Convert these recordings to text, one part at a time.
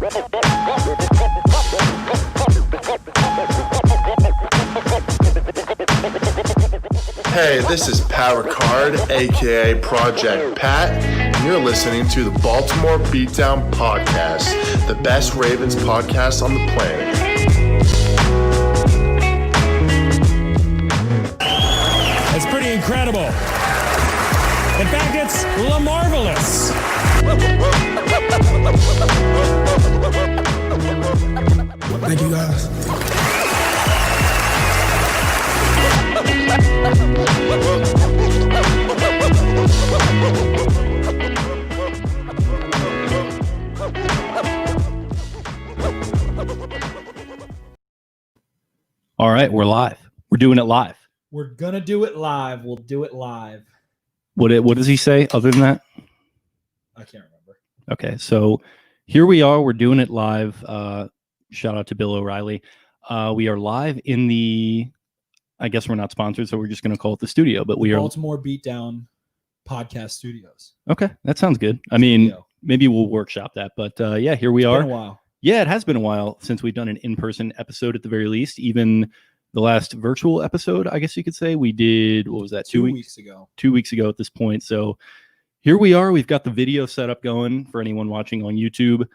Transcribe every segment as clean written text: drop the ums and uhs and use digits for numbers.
Hey, this is Pat Ricard, aka Project Pat, and you're listening to the Baltimore Beatdown Podcast, the best Ravens podcast on the planet. It's pretty incredible. In fact, it's Lamarvelous. Thank you, guys. All right, we're live. We're doing it live. We're gonna do it live. We'll do it live. What does he say other than that? I can't remember. Okay, so here we are. We're doing it live. Shout out to Bill O'Reilly. We are live in the, I guess we're not sponsored, so we're just going to call it the studio. But we are Baltimore Beatdown Podcast Studios. Okay, that sounds good. I mean, maybe we'll workshop that. But yeah, here we are. It's been a while. Yeah, it has been a while since we've done an in-person episode at the very least. Even the last virtual episode, I guess you could say, we did, what was that, 2 weeks ago. 2 weeks ago at this point. So here we are. We've got the video setup going for anyone watching on YouTube.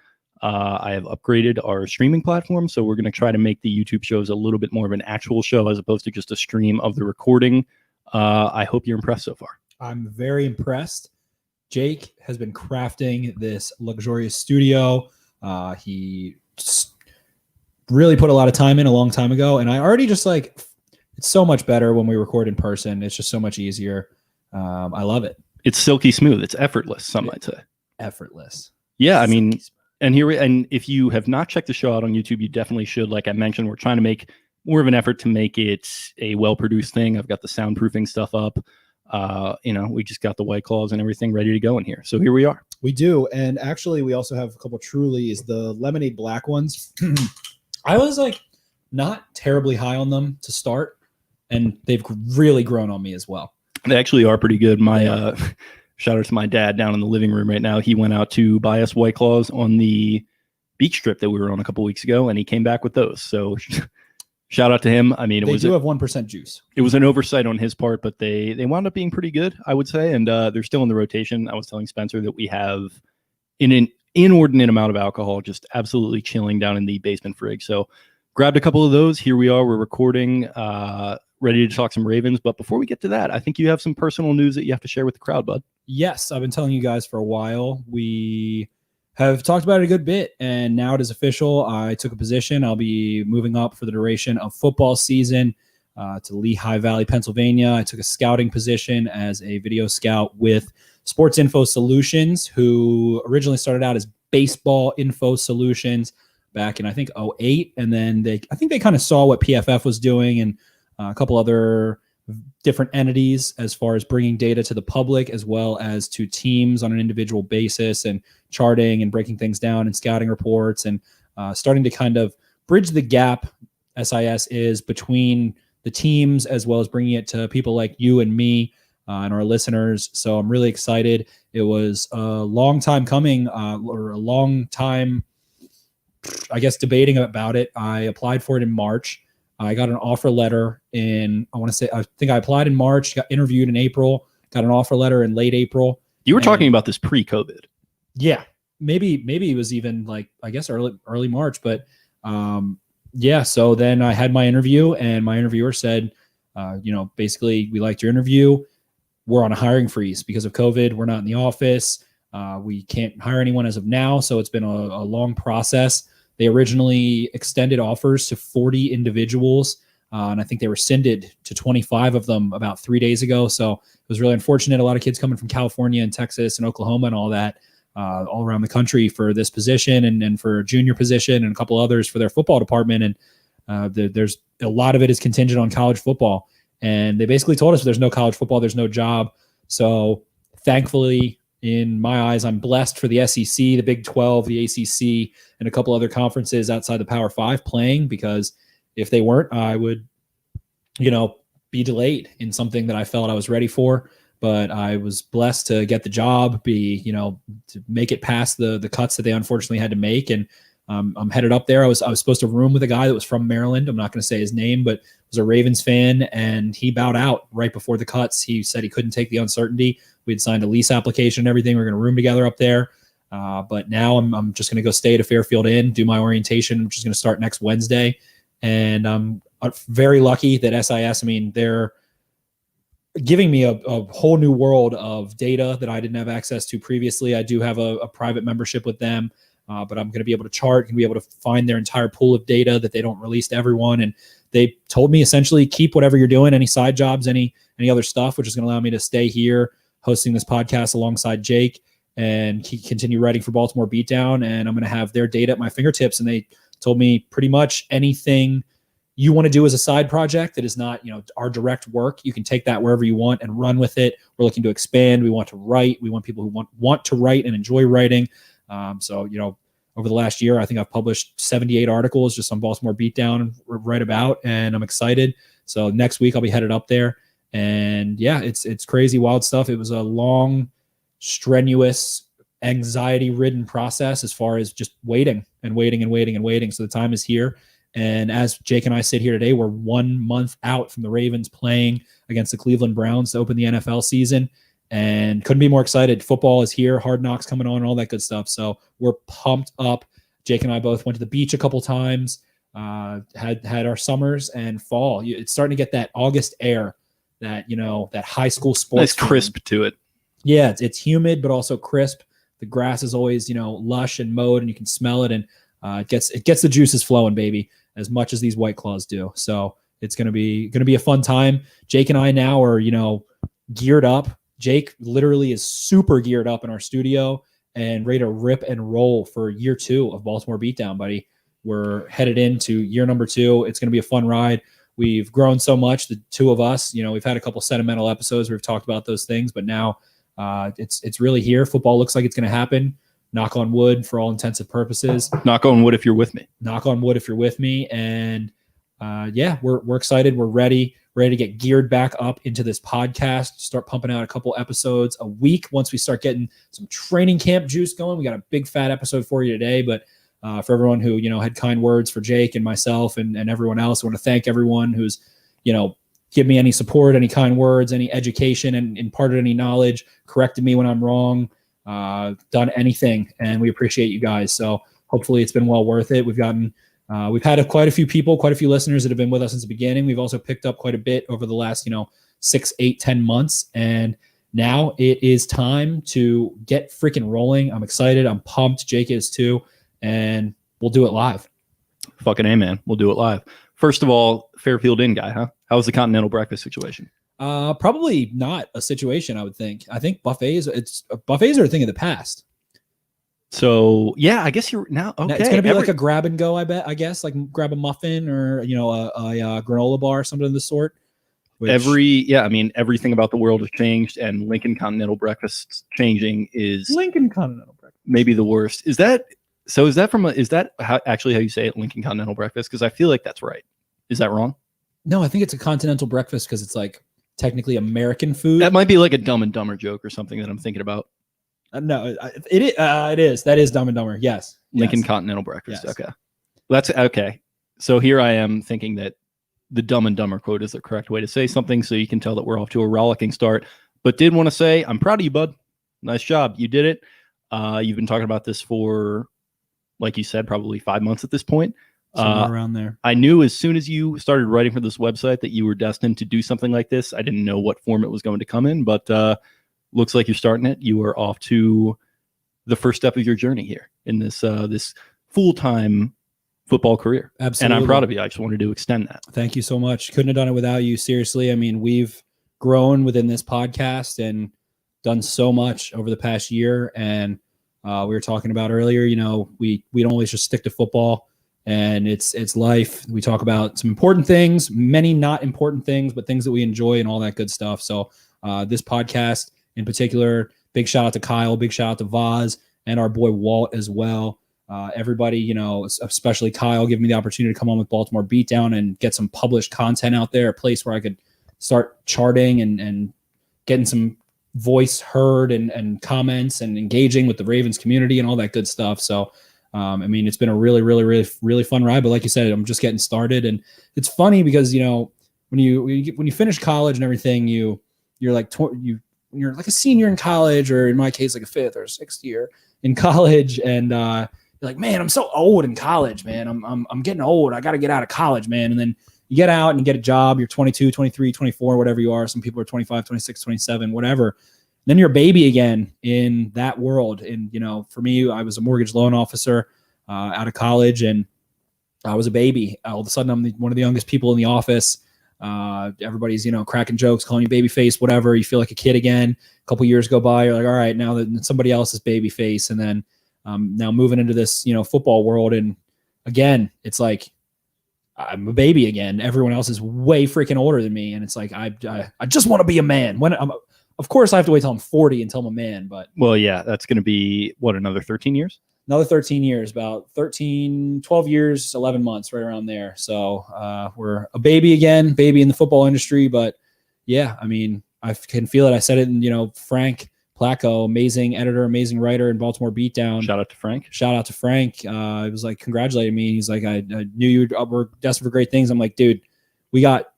I have upgraded our streaming platform, so we're going to try to make the YouTube shows a little bit more of an actual show as opposed to just a stream of the recording. I hope you're impressed so far. I'm very impressed. Jake has been crafting this luxurious studio. He really put a lot of time in a long time ago, and I already just like, it's so much better when we record in person. It's just so much easier. I love it. It's silky smooth. It's effortless, some might say. Effortless. Yeah, I mean, and if you have not checked the show out on YouTube, you definitely should. Like I mentioned, we're trying to make more of an effort to make it a well-produced thing. I've got the soundproofing stuff up. We just got the White Claws and everything ready to go in here. So here we are. We do. And actually, we also have a couple Trulies, the lemonade black ones. I was like not terribly high on them to start, and they've really grown on me as well. They actually are pretty good. My shout out to my dad down in the living room right now. He went out to buy us White Claws on the beach trip that we were on a couple weeks ago, and he came back with those. So shout out to him. I mean, they do have 1% juice. It was an oversight on his part, but they wound up being pretty good, I would say, and they're still in the rotation. I was telling Spencer that we have an inordinate amount of alcohol just absolutely chilling down in the basement fridge. So grabbed a couple of those. Here we are. We're recording, ready to talk some Ravens. But before we get to that, I think you have some personal news that you have to share with the crowd, bud. Yes, I've been telling you guys for a while. We have talked about it a good bit, and now it is official. I took a position. I'll be moving up for the duration of football season to Lehigh Valley, Pennsylvania. I took a scouting position as a video scout with Sports Info Solutions, who originally started out as Baseball Info Solutions back in, I think, 2008. And then I think they kind of saw what PFF was doing and a couple other different entities as far as bringing data to the public as well as to teams on an individual basis and charting and breaking things down and scouting reports and starting to kind of bridge the gap SIS is between the teams as well as bringing it to people like you and me and our listeners. So I'm really excited. It was a long time coming or a long time, I guess, debating about it. I applied for it in March. I got an offer letter I think I applied in March, got interviewed in April, got an offer letter in late April. You were talking about this pre-COVID. Yeah, maybe it was even like, I guess early March, but yeah. So then I had my interview and my interviewer said, basically, we liked your interview. We're on a hiring freeze because of COVID. We're not in the office. We can't hire anyone as of now. So it's been a long process. They originally extended offers to 40 individuals, and I think they rescinded to 25 of them about 3 days ago. So it was really unfortunate. A lot of kids coming from California and Texas and Oklahoma and all that, all around the country for this position and for a junior position and a couple others for their football department. And there's a lot of it is contingent on college football. And they basically told us if there's no college football, there's no job. So thankfully, in my eyes, I'm blessed for the SEC, the Big 12, the ACC, and a couple other conferences outside the Power 5 playing, because if they weren't, I would, be delayed in something that I felt I was ready for. But I was blessed to get the job, to make it past the cuts that they unfortunately had to make. And I'm headed up there. I was supposed to room with a guy that was from Maryland. I'm not going to say his name, but was a Ravens fan, and he bowed out right before the cuts. He said he couldn't take the uncertainty. We had signed a lease application and everything. We were going to room together up there. But now I'm just going to go stay at a Fairfield Inn, do my orientation, which is going to start next Wednesday. And I'm very lucky that SIS, I mean, they're giving me a whole new world of data that I didn't have access to previously. I do have a private membership with them, but I'm going to be able to chart and be able to find their entire pool of data that they don't release to everyone. And they told me essentially keep whatever you're doing, any side jobs, any other stuff, which is going to allow me to stay here hosting this podcast alongside Jake and continue writing for Baltimore Beatdown. And I'm going to have their data at my fingertips. And they told me pretty much anything you want to do as a side project that is not, our direct work, you can take that wherever you want and run with it. We're looking to expand. We want to write. We want people who want to write and enjoy writing. So, over the last year, I think I've published 78 articles just on Baltimore Beatdown and write about, and I'm excited. So next week I'll be headed up there, and yeah, it's crazy, wild stuff. It was a long, strenuous, anxiety-ridden process as far as just waiting and waiting and waiting and waiting. So the time is here. And as Jake and I sit here today, we're 1 month out from the Ravens playing against the Cleveland Browns to open the NFL season. And couldn't be more excited. Football is here, Hard Knocks coming on, all that good stuff. So we're pumped up. Jake and I both went to the beach a couple times, had our summers and fall. It's starting to get that August air, that that high school sports. Nice crisp to it. Yeah, it's humid but also crisp. The grass is always lush and mowed, and you can smell it, and it gets the juices flowing, baby, as much as these White Claws do. So it's gonna be a fun time. Jake and I now are geared up. Jake literally is super geared up in our studio and ready to rip and roll for year 2 of Baltimore Beatdown, buddy. We're headed into year number 2. It's going to be a fun ride. We've grown so much, the two of us. We've had a couple sentimental episodes where we've talked about those things, but now it's really here. Football looks like it's going to happen. Knock on wood for all intensive purposes. Knock on wood if you're with me. Knock on wood if you're with me. And we're excited. We're ready to get geared back up into this podcast, start pumping out a couple episodes a week once we start getting some training camp juice going. We got a big fat episode for you today, but for everyone who, had kind words for Jake and myself and everyone else, I want to thank everyone who's, give me any support, any kind words, any education, and imparted any knowledge, corrected me when I'm wrong, done anything. And we appreciate you guys. So hopefully it's been well worth it. We've had quite a few people, quite a few listeners that have been with us since the beginning. We've also picked up quite a bit over the last, 6, 8, 10 months. And now it is time to get freaking rolling. I'm excited. I'm pumped. Jake is too. And we'll do it live. Fucking A, man. We'll do it live. First of all, Fairfield Inn guy, huh? How was the continental breakfast situation? Probably not a situation, I would think. I think buffets are a thing of the past. So yeah, I guess you're now okay. Now it's gonna be like a grab and go. I guess like grab a muffin or a granola bar, something of the sort. Everything about the world has changed, and Lincoln Continental Breakfast changing is Lincoln Continental Breakfast maybe the worst. Is that actually how you say it, Lincoln Continental Breakfast? Because I feel like that's right. Is that wrong? No, I think it's a continental breakfast because it's like technically American food. That might be like a Dumb and Dumber joke or something that I'm thinking about. No, it is. That is Dumb and Dumber. Yes. Lincoln Continental Breakfast. Yes. Okay. That's okay. So here I am thinking that the Dumb and Dumber quote is the correct way to say something. So you can tell that we're off to a rollicking start, but did want to say, I'm proud of you, bud. Nice job. You did it. You've been talking about this for, like you said, probably 5 months at this point. Somewhere around there. I knew as soon as you started writing for this website that you were destined to do something like this. I didn't know what form it was going to come in, but looks like you're starting it. You are off to the first step of your journey here in this this full-time football career. Absolutely. And I'm proud of you. I just wanted to extend that. Thank you so much. Couldn't have done it without you. Seriously. I mean, we've grown within this podcast and done so much over the past year. And we were talking about earlier, we don't always just stick to football, and it's life. We talk about some important things, many not important things, but things that we enjoy and all that good stuff. So this podcast in particular, big shout out to Kyle, big shout out to Vaz, and our boy Walt as well. Everybody, especially Kyle, giving me the opportunity to come on with Baltimore Beatdown and get some published content out there, a place where I could start charting and getting some voice heard and comments and engaging with the Ravens community and all that good stuff. So I mean, it's been a really, really, really, really fun ride. But like you said, I'm just getting started, and it's funny because when you finish college and everything, you're like you're like a senior in college, or in my case, like a 5th or 6th year in college, and you're like, man, I'm so old in college, man. I'm getting old. I got to get out of college, man. And then you get out and you get a job. You're 22, 23, 24, whatever you are. Some people are 25, 26, 27, whatever. Then you're a baby again in that world. And, for me, I was a mortgage loan officer out of college, and I was a baby. All of a sudden, I'm one of the youngest people in the office. Everybody's, cracking jokes, calling you baby face, whatever. You feel like a kid again. A couple years go by. You're like, all right, now that somebody else is baby face. And then now moving into this, football world. And again, it's like, I'm a baby again. Everyone else is way freaking older than me. And it's like, I just want to be a man. Of course, I have to wait till I'm 40 until I'm a man. But well, yeah, that's going to be another 13 years? Another 13 years, about 13, 12 years, 11 months, right around there. So we're a baby again, baby in the football industry. But yeah, I mean, I can feel it. I said it in, Frank Placco, amazing editor, amazing writer in Baltimore Beatdown. Shout out to Frank. It was like congratulating me. He's like, I knew you were destined for great things. I'm like, dude, we got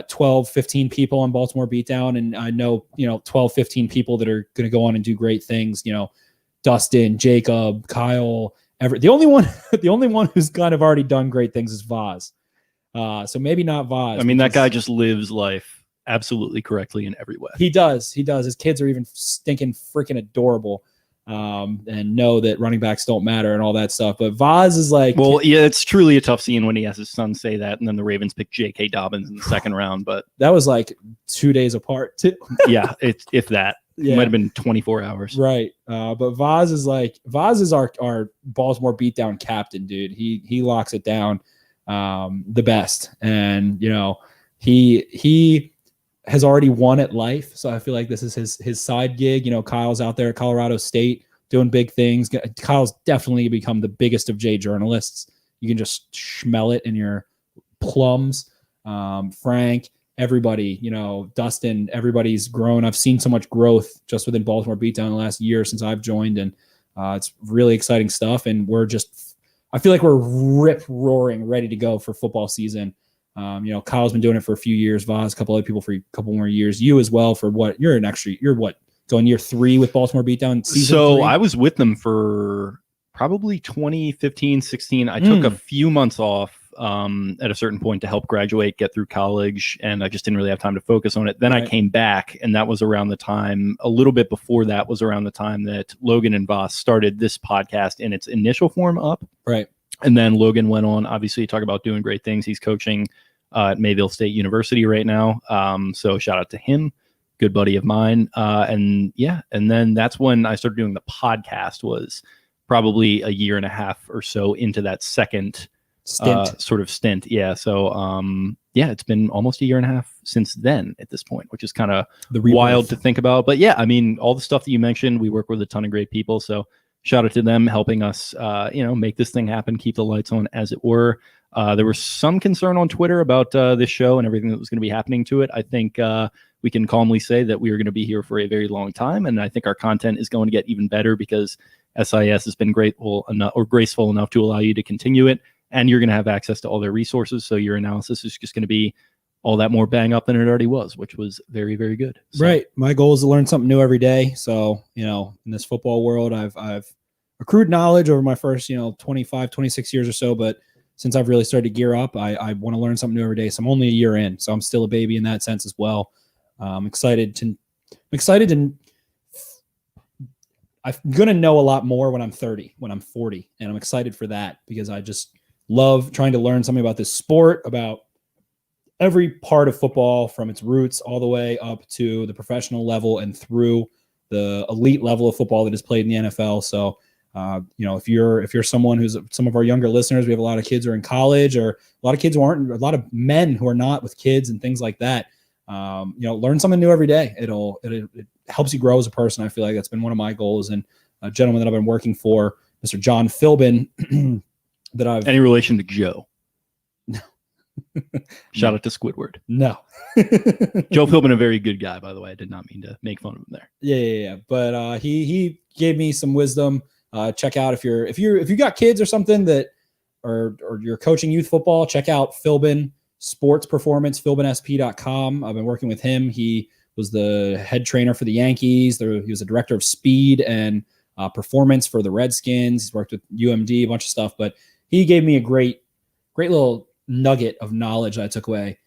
12, 15 people on Baltimore Beatdown. And I know, 12, 15 people that are going to go on and do great things, Dustin, Jacob, Kyle, the only one who's kind of already done great things is Vaz. So maybe not Vaz. I mean, that guy just lives life absolutely correctly in every way. He does. His kids are even stinking freaking adorable. And know that running backs don't matter and all that stuff. But Vaz is like, well, yeah, it's truly a tough scene when he has his son say that, and then the Ravens pick J.K. Dobbins in the second round. But that was like 2 days apart too. Yeah, if that. Yeah. It might have been 24 hours. Right. But Vaz is our Baltimore Beatdown captain, dude. He locks it down the best. And, he has already won at life. So I feel like this is his side gig. Kyle's out there at Colorado State doing big things. Kyle's definitely become the biggest of J journalists. You can just smell it in your plums. Frank, everybody, Dustin, everybody's grown. I've seen so much growth just within Baltimore Beatdown the last year since I've joined, and it's really exciting stuff. And I feel like we're rip roaring ready to go for football season. Kyle's been doing it for a few years, Vaz, a couple other people for a couple more years. You as well for you're going year 3 with Baltimore Beatdown season So 3? I was with them for probably 2015, 16. I took a few months off at a certain point to help graduate, get through college, and I just didn't really have time to focus on it. Then I came back, and that was around the time, a little bit before that was around the time that Logan and Voss started this podcast in its initial form up. Right. And then Logan went on, obviously, to talk about doing great things. He's coaching at Mayville State University right now. So shout out to him, good buddy of mine. And then that's when I started doing the podcast, was probably a year and a half or so into that second stint. Yeah. So, it's been almost a year and a half since then at this point, which is kind of wild to think about. But yeah, I mean, all the stuff that you mentioned, we work with a ton of great people. So shout out to them helping us, make this thing happen, keep the lights on, as it were. There was some concern on Twitter about this show and everything that was going to be happening to it. I think we can calmly say that we are going to be here for a very long time. And I think our content is going to get even better because SIS has been graceful enough to allow you to continue it. And you're going to have access to all their resources. So your analysis is just going to be all that more bang up than it already was, which was very, very good. So. Right. My goal is to learn something new every day. So, in this football world, I've accrued knowledge over my first, 25, 26 years or so. But since I've really started to gear up, I want to learn something new every day. So I'm only a year in. So I'm still a baby in that sense as well. I'm excited to I'm going to know a lot more when I'm 30, when I'm 40. And I'm excited for that because I just love trying to learn something about this sport, about every part of football from its roots all the way up to the professional level and through the elite level of football that is played in the NFL. So, if you're someone who's some of our younger listeners, we have a lot of kids who are in college, or a lot of kids who aren't, a lot of men who are not with kids and things like that. Learn something new every day. It helps you grow as a person. I feel like that's been one of my goals. And a gentleman that I've been working for, Mr. John Philbin, that I've any relation to Joe? No. Shout out to Squidward. No. Joe Philbin, a very good guy, by the way. I did not mean to make fun of him there. Yeah. But he gave me some wisdom check out if you got kids or something that, or you're coaching youth football, check out Philbin Sports Performance, philbinsp.com. I've been working with him. He was the head trainer for the Yankees. He was a director of speed and performance for the Redskins. He's worked with UMD, a bunch of stuff, but he gave me a great little nugget of knowledge that I took away.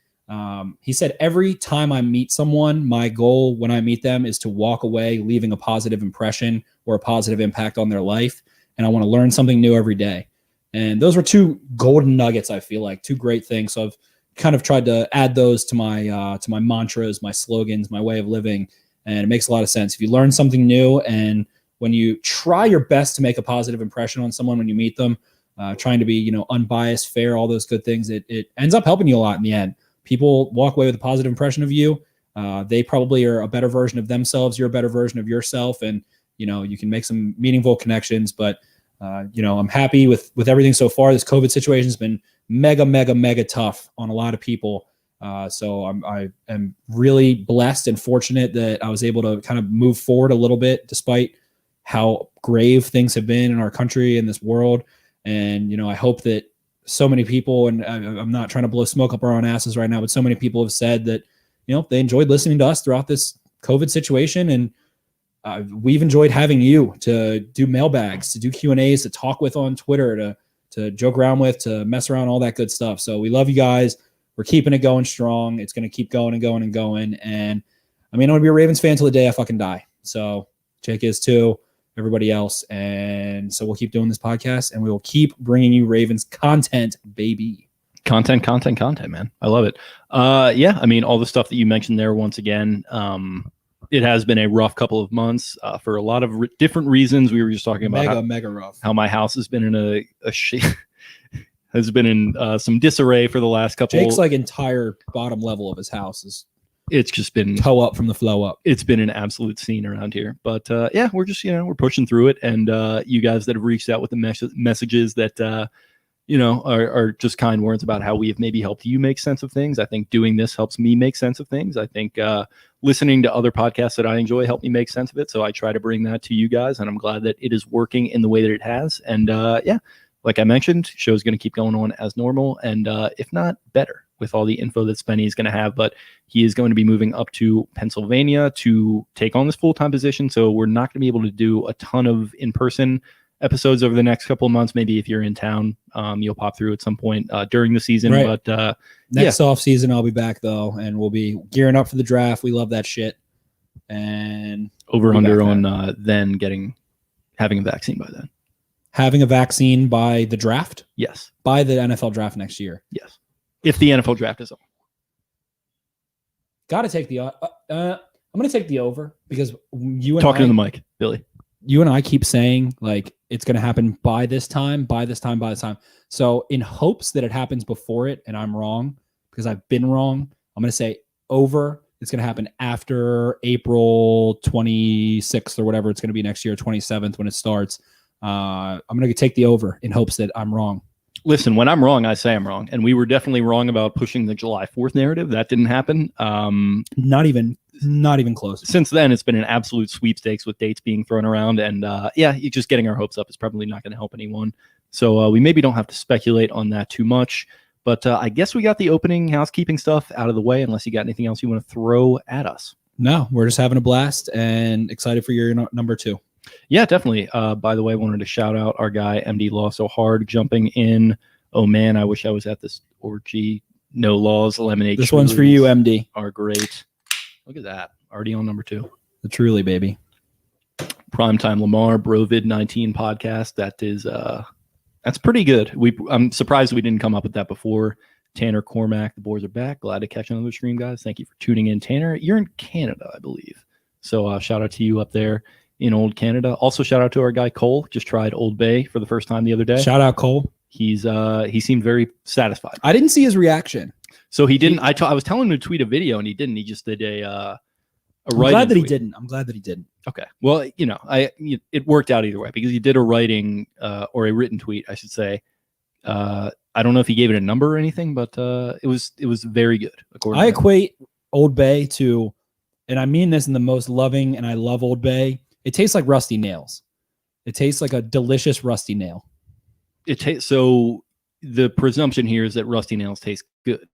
He said, every time I meet someone, my goal when I meet them is to walk away leaving a positive impression or a positive impact on their life. And I want to learn something new every day. And those were two golden nuggets, I feel like, two great things. So I've kind of tried to add those to my mantras, my slogans, my way of living. And it makes a lot of sense. If you learn something new and when you try your best to make a positive impression on someone when you meet them, trying to be, unbiased, fair, all those good things, it ends up helping you a lot in the end. People walk away with a positive impression of you. They probably are a better version of themselves. You're a better version of yourself. And, you can make some meaningful connections. But, I'm happy with everything so far. This COVID situation has been mega, mega, mega tough on a lot of people. So I am really blessed and fortunate that I was able to kind of move forward a little bit despite how grave things have been in our country and this world. And, I hope that so many people, and I'm not trying to blow smoke up our own asses right now, but so many people have said that, they enjoyed listening to us throughout this COVID situation. And we've enjoyed having you to do mailbags, to do Q&As, to talk with on Twitter, to joke around with, to mess around, all that good stuff. So we love you guys. We're keeping it going strong. It's going to keep going and going and going. And I'm going to be a Ravens fan till the day I fucking die. So Jake is too, everybody else. And so we'll keep doing this podcast and we will keep bringing you Ravens content, baby. Content, man. I love it. All the stuff that you mentioned there, once again, it has been a rough couple of months for a lot of different reasons. We were just talking about mega rough. How my house has been in a has been in some disarray for the last couple. Jake's entire bottom level of his house is. It's just been toe up from the flow up. It's been an absolute scene around here. But we're just we're pushing through it. And you guys that have reached out with the messages that are just kind words about how we have maybe helped you make sense of things. I think doing this helps me make sense of things. I think listening to other podcasts that I enjoy help me make sense of it. So I try to bring that to you guys, and I'm glad that it is working in the way that it has. And like I mentioned, show's going to keep going on as normal, and if not better, with all the info that Spenny is going to have. But he is going to be moving up to Pennsylvania to take on this full-time position. So we're not going to be able to do a ton of in-person episodes over the next couple of months. Maybe if you're in town, you'll pop through at some point during the season. Right. But next off season, I'll be back though, and we'll be gearing up for the draft. We love that shit. And over under on then having a vaccine by then. Having a vaccine by the draft? Yes. By the NFL draft next year? Yes. If the NFL draft is on. Got to take the I'm going to take the over because you and talking to the mic, Billy. You and I keep saying it's going to happen by this time. So in hopes that it happens before it and I'm wrong because I've been wrong, I'm going to say over. It's going to happen after April 26th or whatever it's going to be next year, 27th when it starts. I'm going to take the over in hopes that I'm wrong. Listen, when I'm wrong, I say I'm wrong. And we were definitely wrong about pushing the July 4th narrative. That didn't happen. Not even close. Since then, it's been an absolute sweepstakes with dates being thrown around. And just getting our hopes up is probably not going to help anyone. So we maybe don't have to speculate on that too much. But I guess we got the opening housekeeping stuff out of the way, unless you got anything else you want to throw at us. No, we're just having a blast and excited for your number 2. Yeah, definitely. By the way, I wanted to shout out our guy, MD Law So Hard, jumping in. Oh, man, I wish I was at this orgy. No Laws, Lemonade. This one's for you, MD. Are great. Look at that. Already on number 2. The Truly, baby. Primetime Lamar, Brovid 19 podcast. That is, that's pretty good. I'm surprised we didn't come up with that before. Tanner Cormack, the boys are back. Glad to catch another stream, guys. Thank you for tuning in. Tanner, you're in Canada, I believe. So shout out to you up there in old Canada. Also, shout out to our guy Cole. Just tried Old Bay for the first time the other day. Shout out Cole. He seemed very satisfied. I didn't see his reaction. So he didn't. I was telling him to tweet a video and he didn't. He just did a I'm glad that he didn't. I'm glad that he didn't. Okay. Well, it worked out either way because he did a writing or a written tweet, I should say. I don't know if he gave it a number or anything, but it was very good. I equate Old Bay to, and I mean this in the most loving, and I love Old Bay. It tastes like rusty nails. It tastes like a delicious rusty nail. So the presumption here is that rusty nails taste good.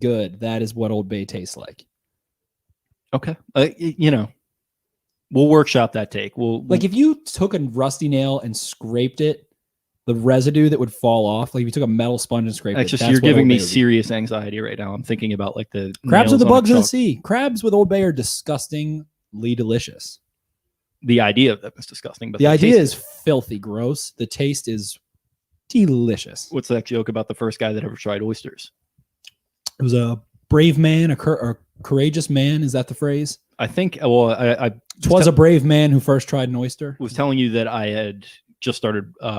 Good. That is what Old Bay tastes like. Okay. We'll workshop that take. Like if you took a rusty nail and scraped it, the residue that would fall off, like if you took a metal sponge and scraped that's it. You're giving me serious anxiety right now. I'm thinking about like the crabs are the bugs of the sea. Crabs with Old Bay are disgustingly delicious. The idea of them is disgusting, but the idea is filthy gross. The taste is delicious. What's that joke about the first guy that ever tried oysters? It was a brave man, a courageous man. Is that the phrase? I think. Well, I was a brave man who first tried an oyster. Was telling you that I had just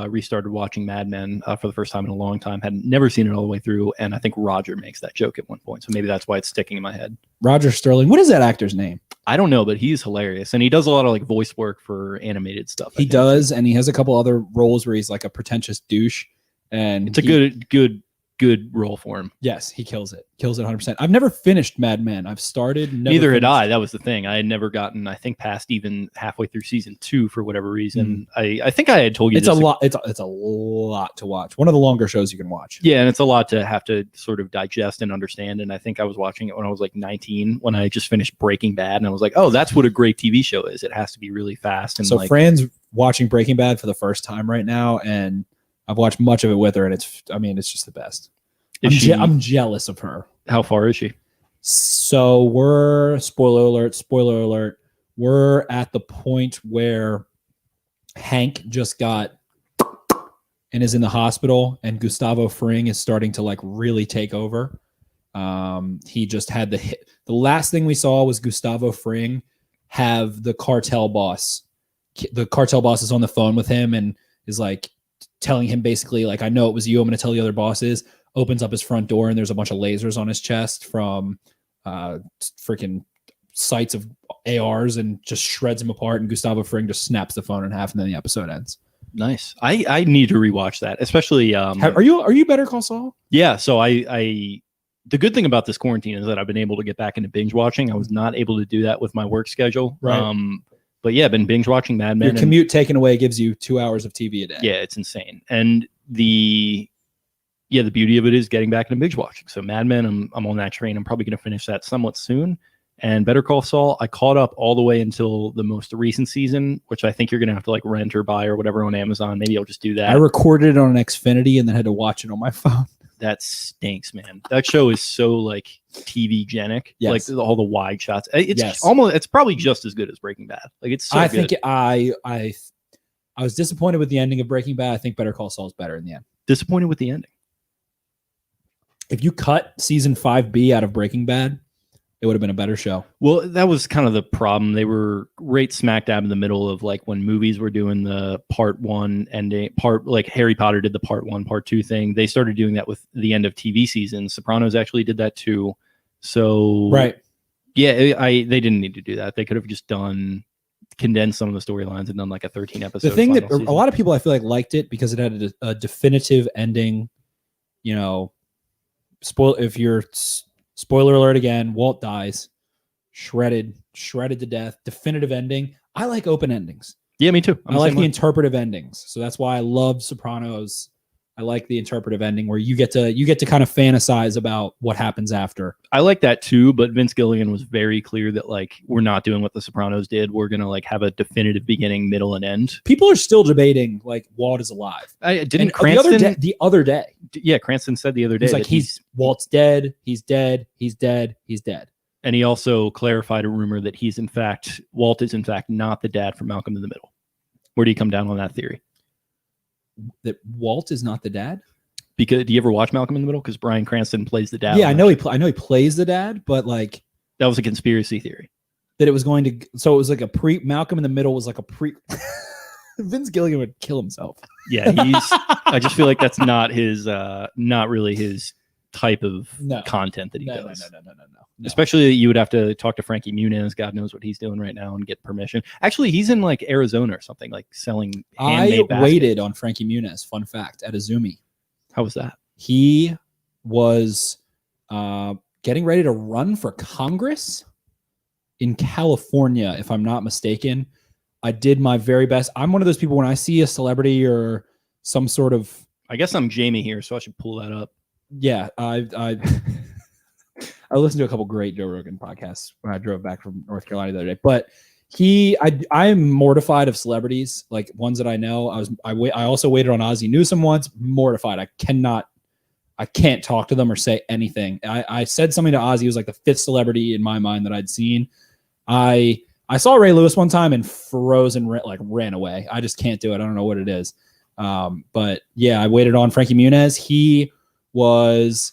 restarted watching Mad Men for the first time in a long time. Had never seen it all the way through, and I think Roger makes that joke at one point, so maybe that's why it's sticking in my head. Roger Sterling. What is that actor's name? I don't know, but he's hilarious, and he does a lot of like voice work for animated stuff. He does, and he has a couple other roles where he's like a pretentious douche, and it's a good role for him. Yes, he kills it 100%. I've never finished Mad Men. I've started. Neither had I. That was the thing. I had never gotten, I think, past even halfway through season 2 for whatever reason. I think I had told you it's a lot. It's a lot to watch. One of the longer shows you can watch. Yeah, and it's a lot to have to sort of digest and understand. And I think I was watching it when I was like 19, when I just finished Breaking Bad, and I was like, oh, that's what a great TV show is. It has to be really fast. And so Fran's watching Breaking Bad for the first time right now, and I've watched much of it with her, and it's just the best. I'm jealous of her. How far is she? So we're spoiler alert. We're at the point where Hank just got and is in the hospital, and Gustavo Fring is starting to like really take over. He just had the hit. The last thing we saw was Gustavo Fring have the cartel boss. The cartel boss is on the phone with him and is like telling him basically like, I know it was you. I'm going to tell the other bosses. Opens up his front door and there's a bunch of lasers on his chest from freaking sights of ARs and just shreds him apart. And Gustavo Fring just snaps the phone in half, and then the episode ends. Nice. I need to rewatch that, especially. Are you Better Call Saul? Yeah. So I the good thing about this quarantine is that I've been able to get back into binge watching. I was not able to do that with my work schedule. Right. But yeah, I've been binge watching Mad Men. Your commute taken away gives you 2 hours of TV a day. Yeah, it's insane. And the beauty of it is getting back into binge watching. So Mad Men, I'm on that train. I'm probably going to finish that somewhat soon. And Better Call Saul, I caught up all the way until the most recent season, which I think you're going to have to like rent or buy or whatever on Amazon. Maybe I'll just do that. I recorded it on an Xfinity and then had to watch it on my phone. That stinks, man. That show is so like TV-genic. Yes. Like all the wide shots. It's probably just as good as Breaking Bad. Like it's so I good. think I was disappointed with the ending of Breaking Bad. I think Better Call Saul is better in the end. Disappointed with the ending. If you cut season 5B out of Breaking Bad, it would have been a better show. Well, that was kind of the problem. They were right smack dab in the middle of like when movies were doing the part 1 ending, like Harry Potter did the part 1, part 2 thing. They started doing that with the end of TV seasons. Sopranos actually did that too. So right. Yeah, they didn't need to do that. They could have just condensed some of the storylines and done like a 13 episode. The thing that season. A lot of people I feel like liked it because it had a definitive ending, you know. Spoiler alert again, Walt dies, shredded to death, definitive ending. I like open endings. Yeah, me too. I like the interpretive endings. So that's why I love Sopranos. I like the interpretive ending where you get to kind of fantasize about what happens after. I like that too, but Vince Gilligan was very clear that like we're not doing what the Sopranos did. We're gonna like have a definitive beginning, middle, and end. People are still debating like Walt is alive. Cranston the other day. Yeah, Cranston said the other day he's Walt's dead. He's dead. He's dead. He's dead. And he also clarified a rumor that Walt is in fact not the dad from Malcolm in the Middle. Where do you come down on that theory? That Walt is not the dad? Because do you ever watch Malcolm in the Middle? Because Bryan Cranston plays the dad. Yeah, I know he plays the dad, but like that was a conspiracy theory. That it was going to, so it was like Malcolm in the Middle was like Vince Gilligan would kill himself. Yeah, I just feel like that's not really his type of content that he does. No. Especially you would have to talk to Frankie Muniz. God knows what he's doing right now and get permission. Actually, he's in like Arizona or something, like selling handmade baskets. Waited on Frankie Muniz, fun fact, at Izumi. How was that? He was getting ready to run for Congress in California, if I'm not mistaken. I did my very best. I'm one of those people when I see a celebrity or some sort of, I guess I'm Jamie here, so I should pull that up. yeah, I listened to a couple great Joe Rogan podcasts when I drove back from North Carolina the other day. But I'm mortified of celebrities, like ones that I know. I also waited on Ozzie Newsome once. Mortified. I can't talk to them or say anything. I said something to Ozzie. He was like the 5th celebrity in my mind that I'd seen. I saw Ray Lewis one time and froze and ran away. I just can't do it. I don't know what it is. But yeah, I waited on Frankie Muniz. He was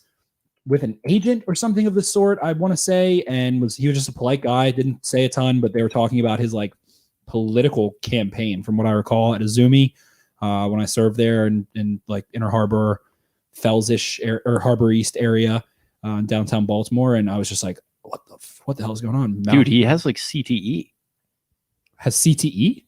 with an agent or something of the sort, I want to say, and he was just a polite guy. Didn't say a ton, but they were talking about his like political campaign, from what I recall, at Izumi when I served there in like Inner Harbor, Fells-ish or Harbor East area in downtown Baltimore, and I was just like, what the hell is going on? Dude, he has like CTE. Has CTE?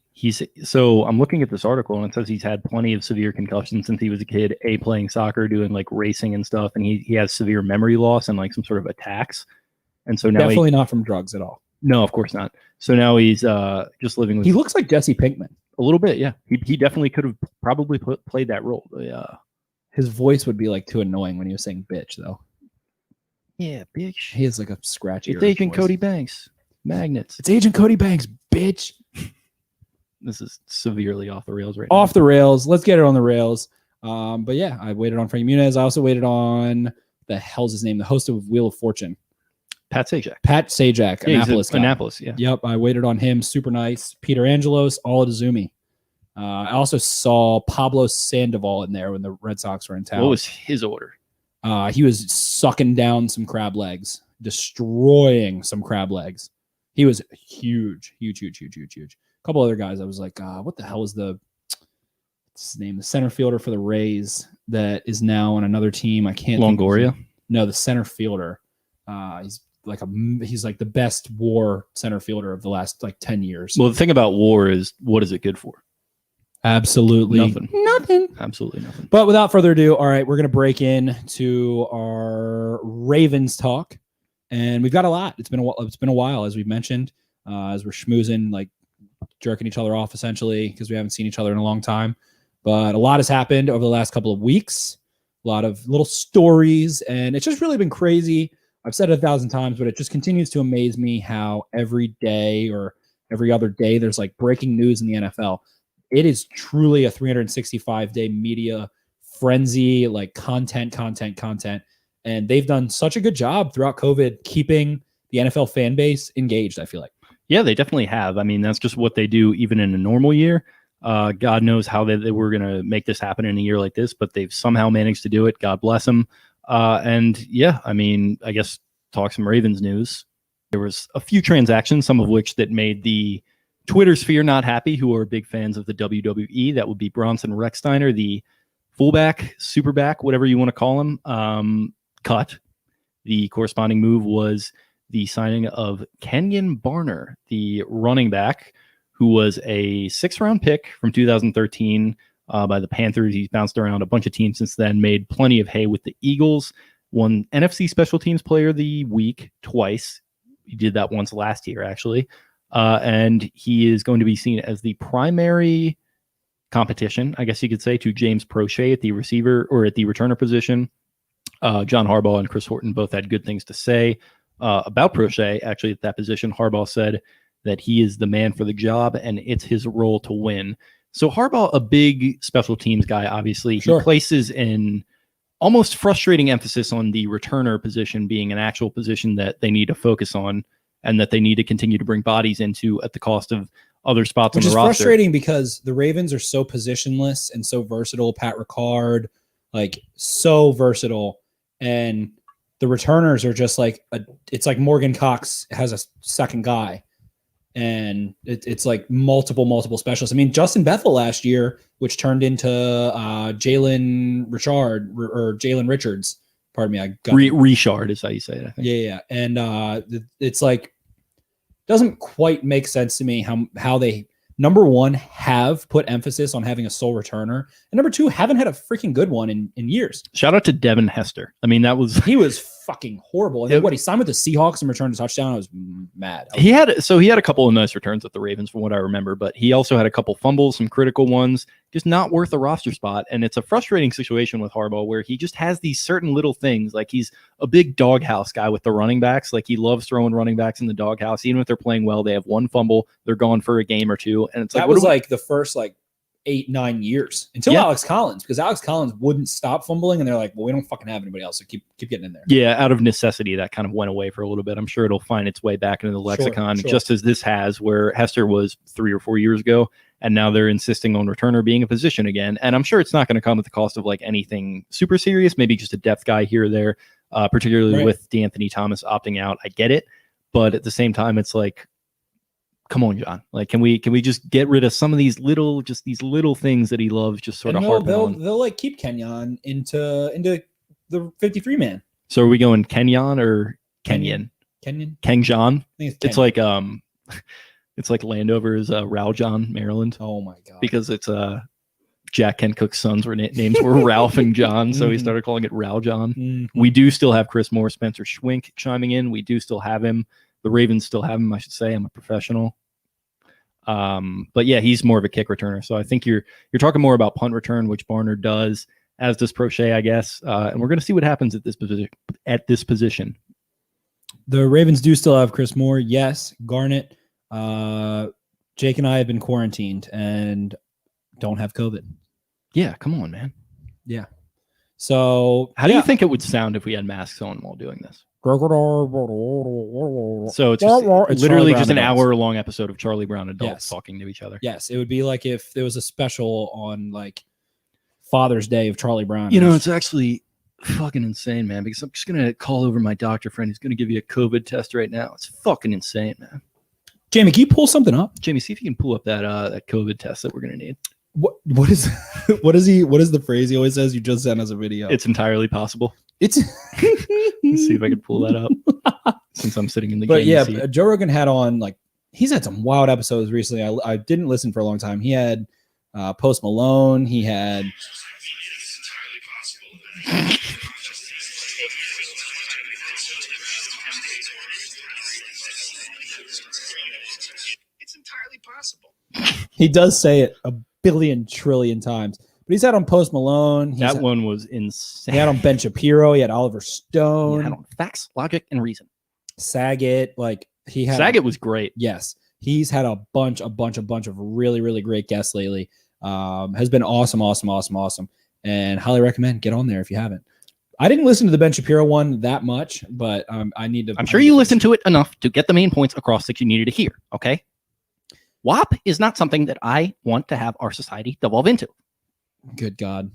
So I'm looking at this article and it says he's had plenty of severe concussions since he was a kid, playing soccer, doing like racing and stuff, and he has severe memory loss and like some sort of attacks. And so now definitely not from drugs at all. No, of course not. So now he's just living with. He looks like Jesse Pinkman a little bit, yeah. He definitely could have probably played that role. His voice would be like too annoying when he was saying bitch, though. Yeah, bitch. He has like a scratchy. It's Agent Cody Banks. Magnets. It's Agent Cody Banks, bitch. This is severely off the rails right now. Off the rails. Let's get it on the rails. But yeah, I waited on Frankie Muniz. I also waited on the hell's his name, the host of Wheel of Fortune, Pat Sajak. Yeah, Annapolis guy. Annapolis, yeah. Yep, I waited on him. Super nice. Peter Angelos, all at Izumi. I also saw Pablo Sandoval in there when the Red Sox were in town. What was his order? He was sucking down some crab legs, destroying some crab legs. He was huge. A couple other guys, I was like, what the hell is what's his name? The center fielder for the Rays that is now on another team. I can't. Longoria? No, the center fielder. He's like the best WAR center fielder of the last like 10 years. Well, the thing about WAR is, what is it good for? Absolutely nothing. Absolutely nothing. But without further ado, all right, we're going to break in to our Ravens talk, and we've got a lot. It's been a while, as we've mentioned, as we're schmoozing, like jerking each other off essentially, because we haven't seen each other in a long time. But a lot has happened over the last couple of weeks, a lot of little stories, and it's just really been crazy. I've said it 1,000 times, but it just continues to amaze me how every day or every other day there's like breaking news in the NFL. It is truly a 365-day media frenzy, like content. And they've done such a good job throughout COVID keeping the NFL fan base engaged, I feel like. Yeah, they definitely have. I mean, that's just what they do even in a normal year. God knows how they were going to make this happen in a year like this, but they've somehow managed to do it. God bless them. And yeah, I mean, I guess talk some Ravens news. There was a few transactions, some of which that made the Twitter sphere not happy, who are big fans of the WWE. That would be Bronson Rechsteiner, the fullback, superback, whatever you want to call him, cut. The corresponding move was the signing of Kenyon Barner, the running back, who was a 6th-round pick from 2013 by the Panthers. He's bounced around a bunch of teams since then, made plenty of hay with the Eagles, won NFC Special Teams Player of the Week twice. He did that once last year, actually. And he is going to be seen as the primary competition, I guess you could say, to James Prochet at the receiver or at the returner position. John Harbaugh and Chris Horton both had good things to say about Prochet. Actually, at that position, Harbaugh said that he is the man for the job and it's his role to win. So Harbaugh, a big special teams guy, obviously. Sure. He places an almost frustrating emphasis on the returner position being an actual position that they need to focus on and that they need to continue to bring bodies into at the cost of other spots on the roster. Which is frustrating because the Ravens are so positionless and so versatile. Pat Ricard, like so versatile. And the returners are just like, it's like Morgan Cox has a second guy. And it's like multiple specialists. I mean, Justin Bethel last year, which turned into Jalen Richards. Pardon me, I got Richard is how you say it, I think. Yeah. And it's like doesn't quite make sense to me how they, number one, have put emphasis on having a sole returner, and number two, haven't had a freaking good one in years. Shout out to Devin Hester. I mean, he was fucking horrible. And then he signed with the Seahawks and returned a touchdown. I was mad. He had a couple of nice returns with the Ravens from what I remember, but he also had a couple fumbles, some critical ones, just not worth a roster spot. And it's a frustrating situation with Harbaugh where he just has these certain little things. Like he's a big doghouse guy with the running backs. Like he loves throwing running backs in the doghouse. Even if they're playing well, they have one fumble, they're gone for a game or two. And it's that was like the first 8-9 years until Alex Collins, because Alex Collins wouldn't stop fumbling, and they're like, well, we don't fucking have anybody else, so keep getting in there. Yeah, out of necessity, that kind of went away for a little bit. I'm sure it'll find its way back into the lexicon, just as this has, where Hester was 3 or 4 years ago, and now they're insisting on returner being a position again. And I'm sure it's not going to come at the cost of anything super serious, maybe just a depth guy here or there, particularly with DeAnthony Thomas opting out. I get it, but at the same time, it's like, come on, John. Can we just get rid of some of these little things that he loves, just sort of harping on? They'll keep Kenyon into the 53 man. So are we going Kenyon or Kenyon? Kenjon. It's like it's like Landover's Raljon, Maryland. Oh my god! Because it's Jack Kent Cook's sons were names were Ralph and John, so he started calling it Raljon. Mm-hmm. We do still have Chris Moore, Spencer Schwink chiming in. We do still have him. The Ravens still have him, I should say. I'm a professional. But yeah, he's more of a kick returner. So I think you're talking more about punt return, which Barner does, as does Prochet, I guess. And we're going to see what happens at this position. The Ravens do still have Chris Moore. Yes. Garnett. Jake and I have been quarantined and don't have COVID. Yeah. Come on, man. Yeah. So how do you think it would sound if we had masks on while doing this? So it's literally just an hour-long episode of Charlie Brown adults talking to each other. Yes, it would be like if there was a special on Father's Day of Charlie Brown. It's actually fucking insane, man, because I'm just going to call over my doctor friend who's going to give you a COVID test right now. It's fucking insane, man. Jamie, can you pull something up? Jamie, see if you can pull up that COVID test that we're going to need. What is the phrase he always says? You just sent us a video. It's entirely possible. Let's see if I can pull that up since I'm sitting in the game seat. Joe Rogan had on he's had some wild episodes recently. I didn't listen for a long time. He had Post Malone. He had It's entirely possible. He does say it a billion trillion times. But he's had on Post Malone. That one was insane. He had on Ben Shapiro. He had Oliver Stone. He had on Facts, Logic, and Reason. Saget. Saget was great. Yes. He's had a bunch of really, really great guests lately. Has been awesome. And highly recommend. Get on there if you haven't. I didn't listen to the Ben Shapiro one that much, but I need to. I'm sure you listened to it enough to get the main points across that you needed to hear. Okay. WAP is not something that I want to have our society devolve into. Good God.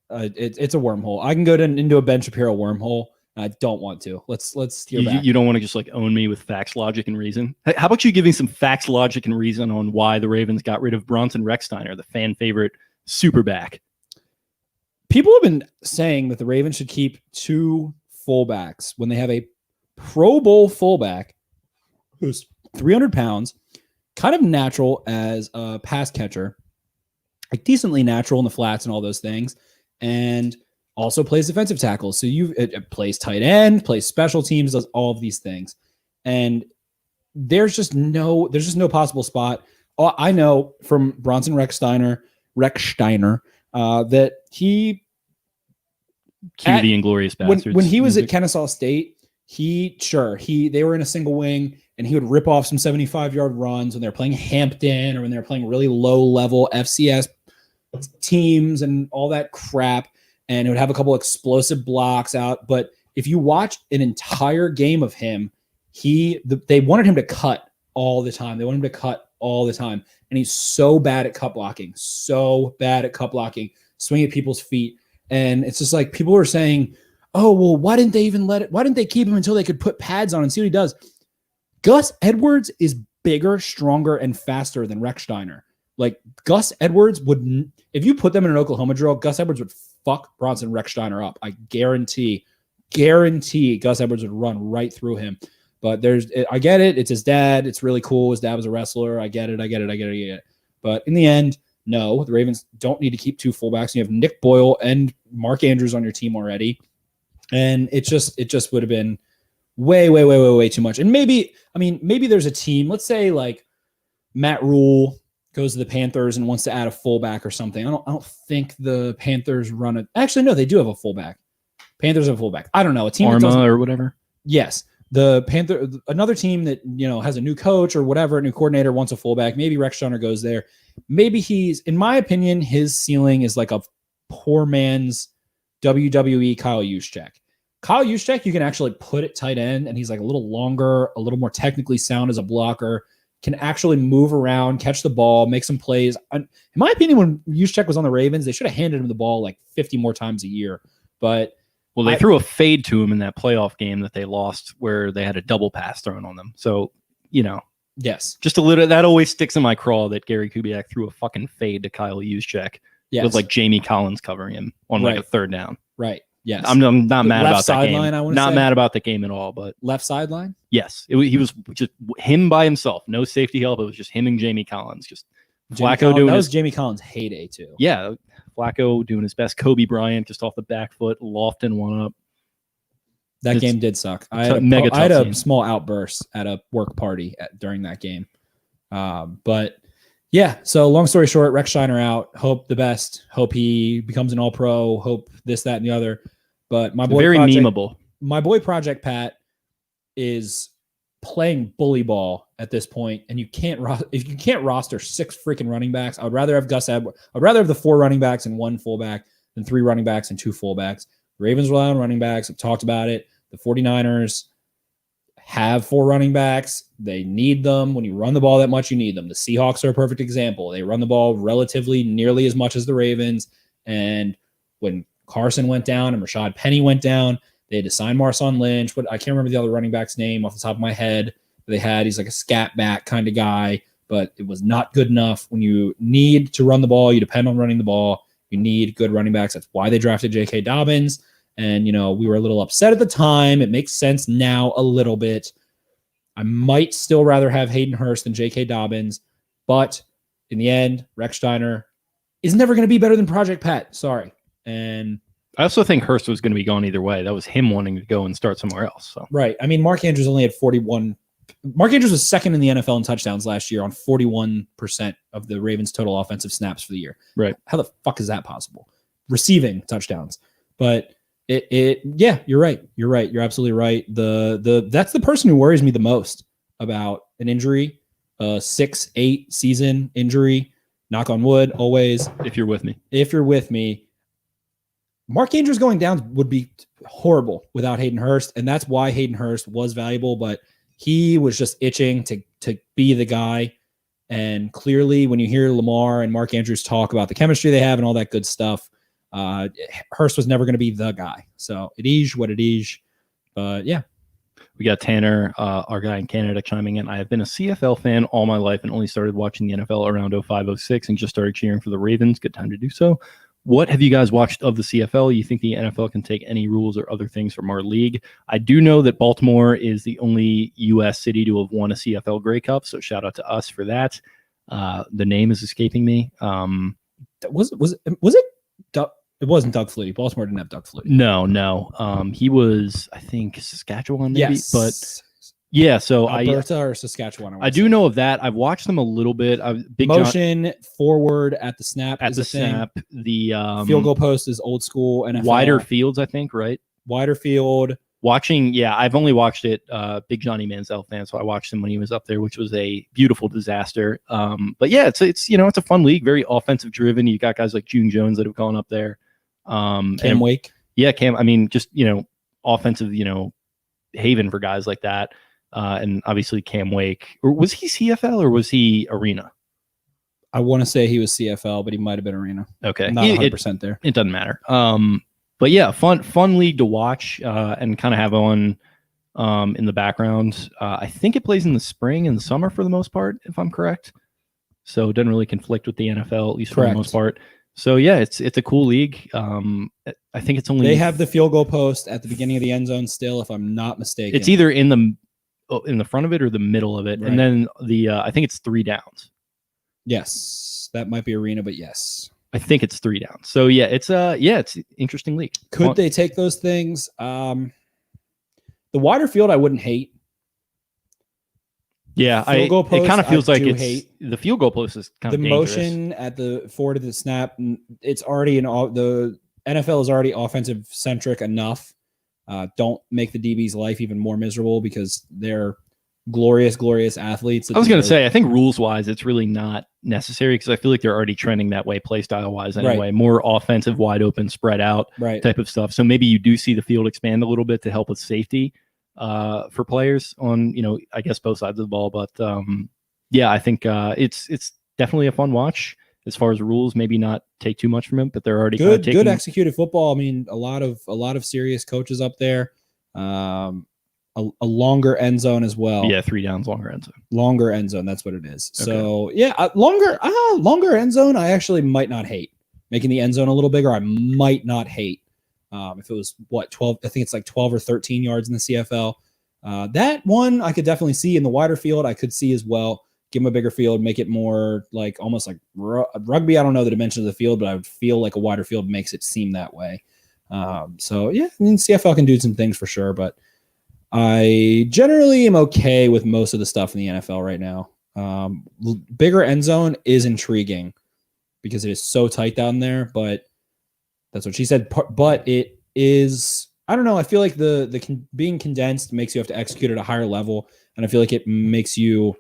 It's a wormhole. I can go into a Ben Shapiro wormhole. I don't want to. Let's hear back. You don't want to just own me with facts, logic, and reason. Hey, how about you giving some facts, logic, and reason on why the Ravens got rid of Bronson Rechsteiner, the fan favorite superback? People have been saying that the Ravens should keep 2 fullbacks when they have a Pro Bowl fullback who's 300 pounds, kind of natural as a pass catcher, decently natural in the flats and all those things, and also plays defensive tackle. So it plays tight end, plays special teams, does all of these things. And there's just no possible spot. I know from Bronson Rechsteiner, that he the Inglorious Bastards. When he was at Kennesaw State, they were in a single wing, and he would rip off some 75-yard runs when they were playing Hampton or when they were playing really low-level FCS teams and all that crap, and it would have a couple explosive blocks out. But if you watch an entire game of him, they wanted him to cut all the time. And he's so bad at cut blocking, swing at people's feet. And it's just people are saying, oh, well, why didn't they keep him until they could put pads on and see what he does? Gus Edwards is bigger, stronger, and faster than Rechsteiner. Gus Edwards if you put them in an Oklahoma drill, Gus Edwards would fuck Bronson Rechsteiner up. I guarantee Gus Edwards would run right through him. But I get it. It's his dad. It's really cool. His dad was a wrestler. I get it. But in the end, no, the Ravens don't need to keep 2 fullbacks. You have Nick Boyle and Mark Andrews on your team already. And it just would have been way too much. And maybe there's a team, let's say like Matt Rule goes to the Panthers and wants to add a fullback or something. I don't think the Panthers run it. Actually, no, they do have a fullback. Panthers have a fullback. I don't know. A team Arma or whatever. Yes. The Panther, another team that, has a new coach or whatever, a new coordinator wants a fullback. Maybe Rex Steiner goes there. Maybe in my opinion, his ceiling is like a poor man's WWE Kyle Juszczyk. Kyle Juszczyk, you can actually put at tight end, and he's like a little longer, a little more technically sound as a blocker, can actually move around, catch the ball, make some plays. In my opinion, when Juszczyk was on the Ravens, they should have handed him the ball like 50 more times a year. But they threw a fade to him in that playoff game that they lost where they had a double pass thrown on them. So, yes, just a little, that always sticks in my craw that Gary Kubiak threw a fucking fade to Kyle Juszczyk with like Jamie Collins covering him on like a third down. Right. Yes. I'm not mad about that game. Not mad about the game at all, but left sideline. Yes. He was just him by himself. No safety help. It was just him and Jamie Collins. Just Flacco doing was Jamie Collins' heyday too. Yeah. Flacco doing his best. Kobe Bryant just off the back foot, lofting one up. That game did suck. I had a small outburst at a work party during that game. But yeah, so long story short, Rex Steiner out. Hope the best. Hope he becomes an all-pro. Hope this, that, and the other. But my boy, very memeable. My boy Project Pat is playing bully ball at this point, and if you can't roster 6 freaking running backs, I'd rather have I'd rather have the 4 running backs and 1 fullback than 3 running backs and 2 fullbacks. Ravens rely on running backs. I've talked about it. The 49ers have 4 running backs. They need them. When you run the ball that much, you need them. The Seahawks are a perfect example. They run the ball relatively nearly as much as the Ravens. And when Carson went down and Rashad Penny went down, they had to sign Marshawn Lynch. But I can't remember the other running back's name off the top of my head. They had, he's like a scat back kind of guy, but it was not good enough. When you need to run the ball, you depend on running the ball. You need good running backs. That's why they drafted J.K. Dobbins. And, we were a little upset at the time. It makes sense now a little bit. I might still rather have Hayden Hurst than J.K. Dobbins. But in the end, Rex Steiner is never going to be better than Project Pat. Sorry. And I also think Hurst was going to be gone either way. That was him wanting to go and start somewhere else. So. Right. I mean, Mark Andrews only had 41. Mark Andrews was second in the NFL in touchdowns last year on 41% of the Ravens' total offensive snaps for the year. Right. How the fuck is that possible? Receiving touchdowns. But yeah, you're right. You're right. You're absolutely right. That's the person who worries me the most about an injury, a 6-8 season injury. Knock on wood, always. If you're with me. Mark Andrews going down would be horrible without Hayden Hurst, and that's why Hayden Hurst was valuable, but he was just itching to be the guy. And clearly, when you hear Lamar and Mark Andrews talk about the chemistry they have and all that good stuff, Hurst was never going to be the guy. So it is what it is. But yeah. We got Tanner, our guy in Canada, chiming in. I have been a CFL fan all my life and only started watching the NFL around 05-06 and just started cheering for the Ravens. Good time to do so. What have you guys watched of the CFL? You think the NFL can take any rules or other things from our league? I do know that Baltimore is the only U.S. city to have won a CFL Grey Cup, so shout out to us for that. The name is escaping me. Was it? It wasn't Doug Flutie. Baltimore didn't have Doug Flutie. No. He was, I think, Saskatchewan, maybe. Yes. But yeah, so Alberta or Saskatchewan. I do know of that. I've watched them a little bit. Motion forward at the snap. The field goal post is old school NFL. Wider fields, I think, right? Wider field. I've only watched it. Big Johnny Manziel fan, so I watched him when he was up there, which was a beautiful disaster. But yeah, it's a fun league, very offensive driven. You got guys like June Jones that have gone up there. Cam Wake. Yeah, Cam. I mean, just offensive, haven for guys like that. And obviously Cam Wake, or was he CFL or was he Arena? I want to say he was CFL, but he might have been Arena. Okay. Not 100% there. It doesn't matter. But yeah, fun league to watch and kind of have on in the background. I think it plays in the spring and the summer for the most part, if I'm correct. So it doesn't really conflict with the NFL, at least for the most part. So yeah, it's a cool league. I think it's only they have the field goal post at the beginning of the end zone still, if I'm not mistaken. It's either in the front of it or the middle of it, right. And then I think it's 3 downs. Yes, that might be Arena, but yes. I think it's 3 downs. So yeah, it's an interesting league. Could they take those things? The wider field, I wouldn't hate. Yeah, Field goal it kind of post, feels I like do it's hate. the field goal post is kind The of dangerous. motion at the forward of the snap, it's already the NFL is already offensive centric enough. Don't make the DB's life even more miserable because they're glorious athletes. I was going to say, I think rules wise, it's really not necessary because I feel like they're already trending that way, play style wise anyway. Right. More offensive, wide open, spread out type of stuff. So maybe you do see the field expand a little bit to help with safety for players on, I guess both sides of the ball. But yeah, I think it's definitely a fun watch as far as rules. Maybe not take too much from it, but they're already good executed football. I mean, a lot of serious coaches up there. A longer end zone as well. Yeah, 3 downs, longer end zone. Longer end zone. That's what it is. Okay. So yeah, longer end zone. I actually might not hate making the end zone a little bigger. I might not hate if it was 12. I think it's like 12 or 13 yards in the CFL. That one I could definitely see in the wider field. I could see as well. Give them a bigger field, make it more like almost like rugby. I don't know the dimensions of the field, but I would feel like a wider field makes it seem that way. So yeah, I mean CFL can do some things for sure, but I generally am okay with most of the stuff in the NFL right now. Bigger end zone is intriguing because it is so tight down there, but that's what she said. But it is, I don't know. I feel like being condensed makes you have to execute at a higher level. And I feel like it makes you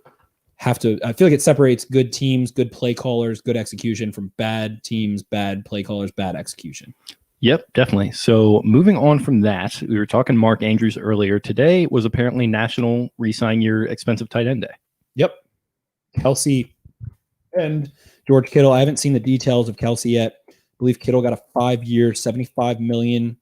I feel like it separates good teams, good play callers, good execution from bad teams, bad play callers, bad execution. Yep, definitely. So moving on from that, we were talking Mark Andrews earlier. Today was apparently National Re-Sign Your Expensive Tight End Day. Yep. Kelce and George Kittle. I haven't seen the details of Kelce yet. I believe Kittle got a 5-year, $75 million.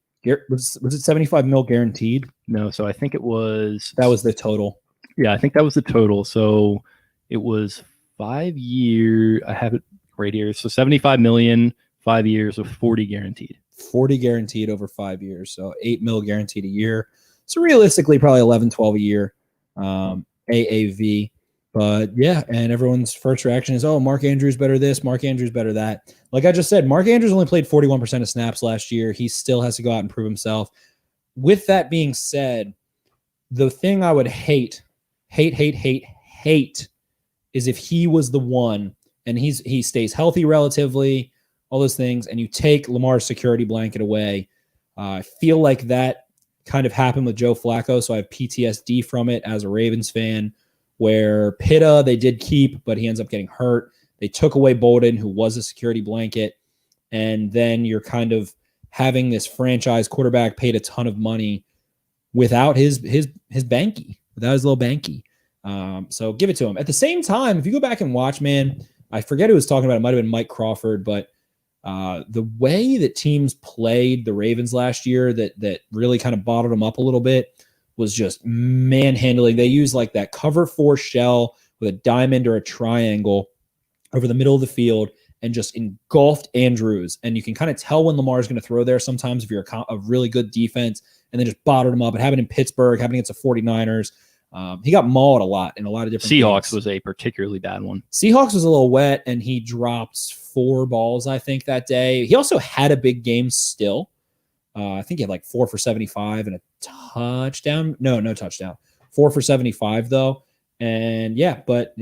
Was it $75 million guaranteed? No, so I think it was. That was the total. Yeah, I think that was the total. So it was 5-year. I have it right here. So $75 million, 5 years with 40 guaranteed. 40 guaranteed over 5 years. So $8 million guaranteed a year. So realistically, probably 11, 12 a year AAV. But yeah, and everyone's first reaction is, oh, Mark Andrews better this, Mark Andrews better that. Like I just said, Mark Andrews only played 41% of snaps last year. He still has to go out and prove himself. With that being said, the thing I would hate is if he was the one and he stays healthy relatively, all those things, and you take Lamar's security blanket away. I feel like that kind of happened with Joe Flacco, so I have PTSD from it as a Ravens fan, where Pitta they did keep, but he ends up getting hurt. They took away Bolden, who was a security blanket, and then you're kind of having this franchise quarterback paid a ton of money without his banky, without his little banky. So give it to him. At the same time, if you go back and watch, man, I forget who was talking about it. It might have been Mike Crawford, but the way that teams played the Ravens last year that really kind of bottled them up a little bit was just manhandling. They used like that cover 4 shell with a diamond or a triangle over the middle of the field and just engulfed Andrews. And you can kind of tell when Lamar is going to throw there sometimes if you're a really good defense, and then just bottled him up. It happened in Pittsburgh, happened against the 49ers. He got mauled a lot in a lot of different Seahawks games. Was a particularly bad one. Seahawks was a little wet, and he dropped 4 balls, I think, that day. He also had a big game still. I think he had like 4 for 75 and a touchdown. No touchdown. 4 for 75, though. And yeah, but,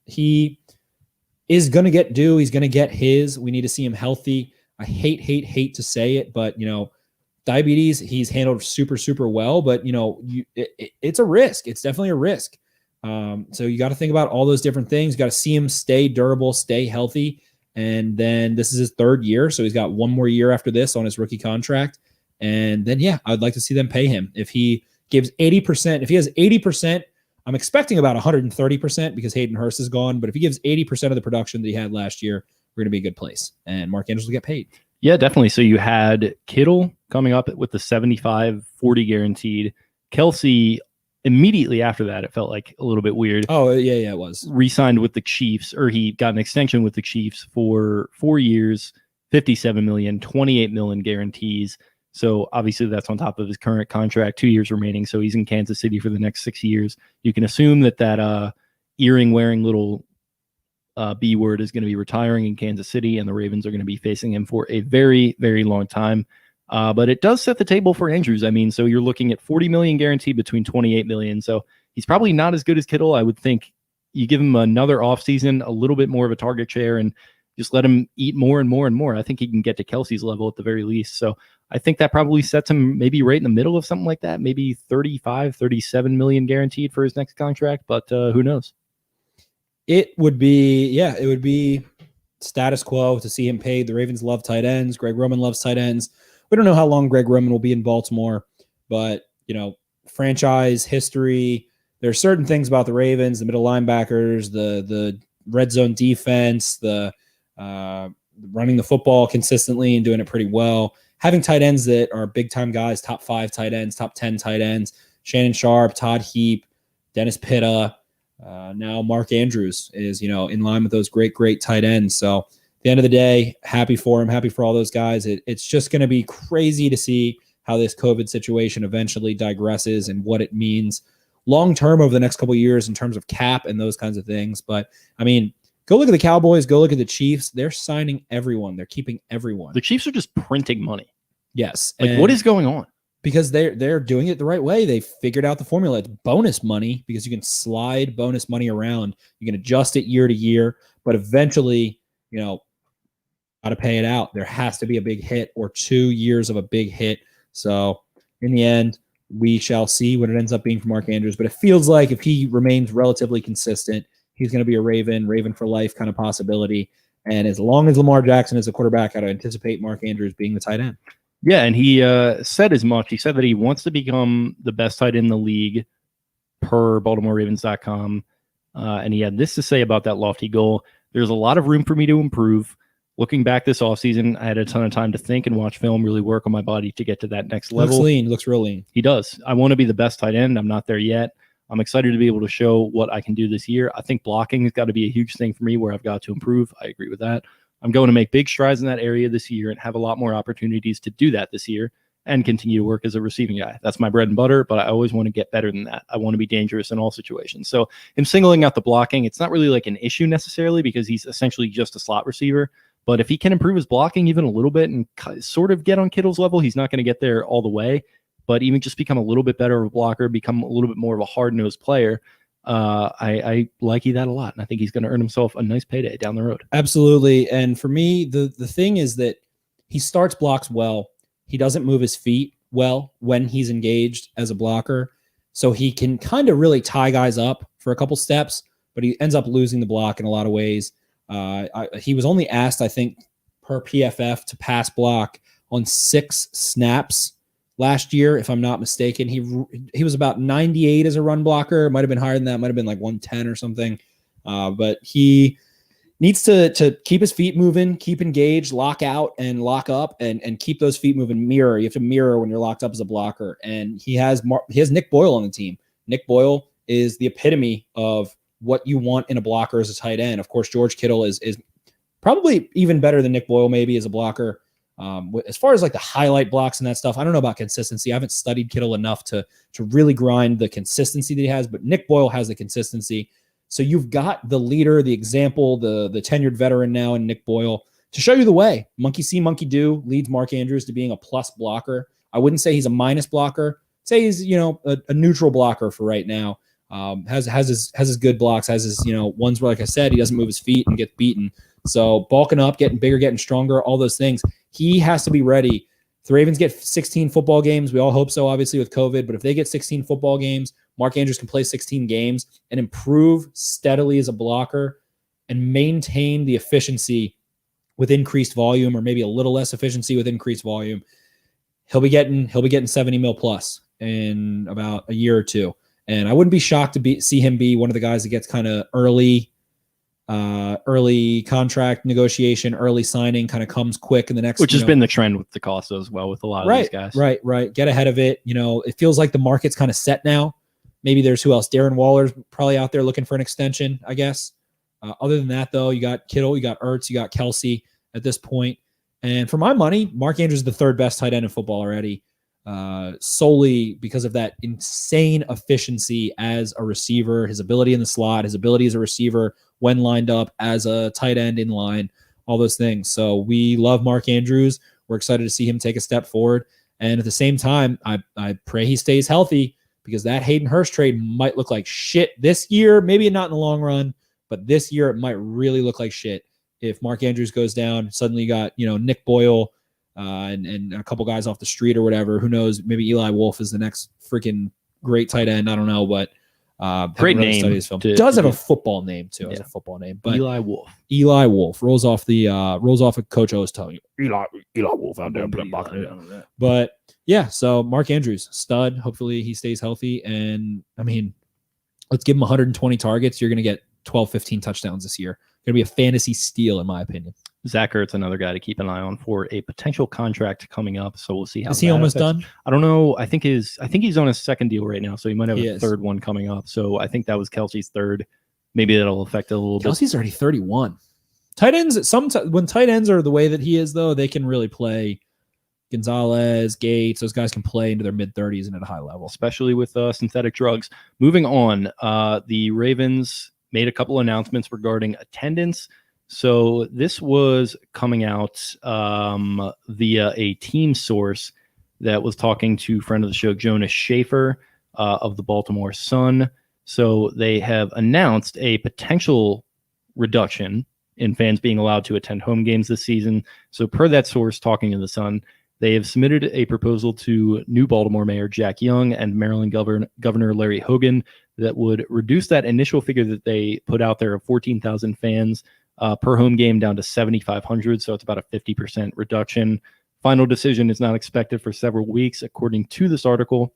he is going to get due. He's going to get his. We need to see him healthy. I hate to say it, but, diabetes, he's handled super, super well, but it's a risk. It's definitely a risk. So you got to think about all those different things. You got to see him stay durable, stay healthy. And then this is his 3rd year. So he's got 1 more year after this on his rookie contract. And then, yeah, I'd like to see them pay him. If he gives 80%, if he has 80%, I'm expecting about 130% because Hayden Hurst is gone. But if he gives 80% of the production that he had last year, we're going to be a good place. And Mark Andrews will get paid. Yeah, definitely. So you had Kittle coming up with the 75-40 guaranteed. Kelce immediately after that, it felt like a little bit weird. Oh, yeah, it was. Re-signed with the Chiefs, or he got an extension with the Chiefs for 4 years, $57 million, $28 million guarantees. So obviously that's on top of his current contract, 2 years remaining. So he's in Kansas City for the next 6 years. You can assume that earring wearing little B word is going to be retiring in Kansas City, and the Ravens are going to be facing him for a very, very long time. But it does set the table for Andrews. I mean, so you're looking at $40 million guaranteed between $28 million. So he's probably not as good as Kittle. I would think you give him another offseason, a little bit more of a target share, and just let him eat more and more and more. I think he can get to Kelce's level at the very least. So I think that probably sets him maybe right in the middle of something like that, maybe 35, 37 million guaranteed for his next contract. But who knows? It would be status quo to see him paid. The Ravens love tight ends. Greg Roman loves tight ends. We don't know how long Greg Roman will be in Baltimore, but, franchise history, there are certain things about the Ravens, the middle linebackers, the red zone defense, the running the football consistently and doing it pretty well. Having tight ends that are big-time guys, top 5 tight ends, top 10 tight ends, Shannon Sharp, Todd Heap, Dennis Pitta, now Mark Andrews is, in line with those great tight ends. So at the end of the day, happy for him, happy for all those guys. It's just going to be crazy to see how this COVID situation eventually digresses and what it means long-term over the next couple of years in terms of cap and those kinds of things. But I mean, go look at the Cowboys, go look at the Chiefs. They're signing everyone. They're keeping everyone. The Chiefs are just printing money. Yes. What is going on? Because they're doing it the right way. They figured out the formula. It's bonus money because you can slide bonus money around. You can adjust it year to year, but eventually, got to pay it out. There has to be a big hit or 2 years of a big hit. So in the end, we shall see what it ends up being for Mark Andrews. But it feels like if he remains relatively consistent, he's going to be a Raven for life kind of possibility. And as long as Lamar Jackson is a quarterback, I'd anticipate Mark Andrews being the tight end. Yeah, and he said as much. He said that he wants to become the best tight end in the league per BaltimoreRavens.com. And he had this to say about that lofty goal. There's a lot of room for me to improve. Looking back this offseason, I had a ton of time to think and watch film, really work on my body to get to that next level. Looks real lean. He does. I want to be the best tight end. I'm not there yet. I'm excited to be able to show what I can do this year. I think blocking has got to be a huge thing for me where I've got to improve. I agree with that. I'm going to make big strides in that area this year and have a lot more opportunities to do that this year and continue to work as a receiving guy. That's my bread and butter, but I always want to get better than that. I want to be dangerous in all situations. So him singling out the blocking, it's not really like an issue necessarily because he's essentially just a slot receiver. But if he can improve his blocking even a little bit and sort of get on Kittle's level, he's not going to get there all the way, but even just become a little bit better of a blocker, become a little bit more of a hard-nosed player. I like that a lot, and I think he's going to earn himself a nice payday down the road. Absolutely. And for me, the thing is that he starts blocks well. He doesn't move his feet well when he's engaged as a blocker. So he can kind of really tie guys up for a couple steps, but he ends up losing the block in a lot of ways. He was only asked, I think, per PFF to pass block on 6 snaps last year, if I'm not mistaken. He was about 98 as a run blocker. Might have been higher than that. Might have been like 110 or something. But he needs to keep his feet moving, keep engaged, lock out and lock up, and keep those feet moving. Mirror. You have to mirror when you're locked up as a blocker. And he has Nick Boyle on the team. Nick Boyle is the epitome of what you want in a blocker as a tight end. Of course, George Kittle is probably even better than Nick Boyle maybe as a blocker. As far as like the highlight blocks and that stuff, I don't know about consistency. I haven't studied Kittle enough to really grind the consistency that he has, but Nick Boyle has the consistency. So you've got the leader, the example, the tenured veteran now in Nick Boyle to show you the way. Monkey see, monkey do leads Mark Andrews to being a plus blocker. I wouldn't say he's a minus blocker. I'd say he's, a neutral blocker for right now. Has his good blocks, has his, ones where, like I said, he doesn't move his feet and gets beaten. So bulking up, getting bigger, getting stronger, all those things. He has to be ready. If the Ravens get 16 football games, we all hope so, obviously, with COVID, but if they get 16 football games, Mark Andrews can play 16 games and improve steadily as a blocker and maintain the efficiency with increased volume, or maybe a little less efficiency with increased volume. He'll be getting 70 mil plus in about a year or two. And I wouldn't be shocked to see him be one of the guys that gets kind of early contract negotiation, early signing, kind of comes quick in the next. Which has been the trend with DaCosta as well with a lot of these guys. Right. Get ahead of it. It feels like the market's kind of set now. Maybe there's who else? Darren Waller's probably out there looking for an extension, I guess. Other than that, though, you got Kittle, you got Ertz, you got Kelce at this point. And for my money, Mark Andrews is the 3rd best tight end in football already. Solely because of that insane efficiency as a receiver, his ability in the slot, his ability as a receiver when lined up as a tight end in line, all those things. So we love Mark Andrews. We're excited to see him take a step forward. And at the same time, I pray he stays healthy, because that Hayden Hurst trade might look like shit this year. Maybe not in the long run, but this year it might really look like shit. If Mark Andrews goes down, suddenly you got, Nick Boyle and a couple guys off the street or whatever. Who knows? Maybe Eli Wolf is the next freaking great tight end. I don't know, but great name. Does have a football name too. Has a football name, but Eli Wolf. Eli Wolf rolls off of Coach O's tongue. Eli Wolf out there. But yeah, so Mark Andrews, stud. Hopefully he stays healthy. And I mean, let's give him 120 targets. You're going to get 12, 15 touchdowns this year. Going to be a fantasy steal, in my opinion. Zach Ertz, another guy to keep an eye on for a potential contract coming up. So we'll see how. Is he almost done? I don't know. I think he's on his second deal right now, so he might have a third one coming up. So I think that was Kelce's third. Maybe that'll affect it a little bit. Kelce's already 31. Tight ends, when tight ends are the way that he is, though, they can really play. Gonzalez, Gates, those guys can play into their mid-30s and at a high level. Especially with synthetic drugs. Moving on, the Ravens made a couple announcements regarding attendance. So this was coming out via a team source that was talking to friend of the show, Jonas Schaefer of the Baltimore Sun. So they have announced a potential reduction in fans being allowed to attend home games this season. So per that source talking to the Sun, they have submitted a proposal to new Baltimore Mayor Jack Young and Maryland Governor Larry Hogan that would reduce that initial figure that they put out there of 14,000 fans per home game down to 7,500. So it's about a 50% reduction. Final decision is not expected for several weeks, according to this article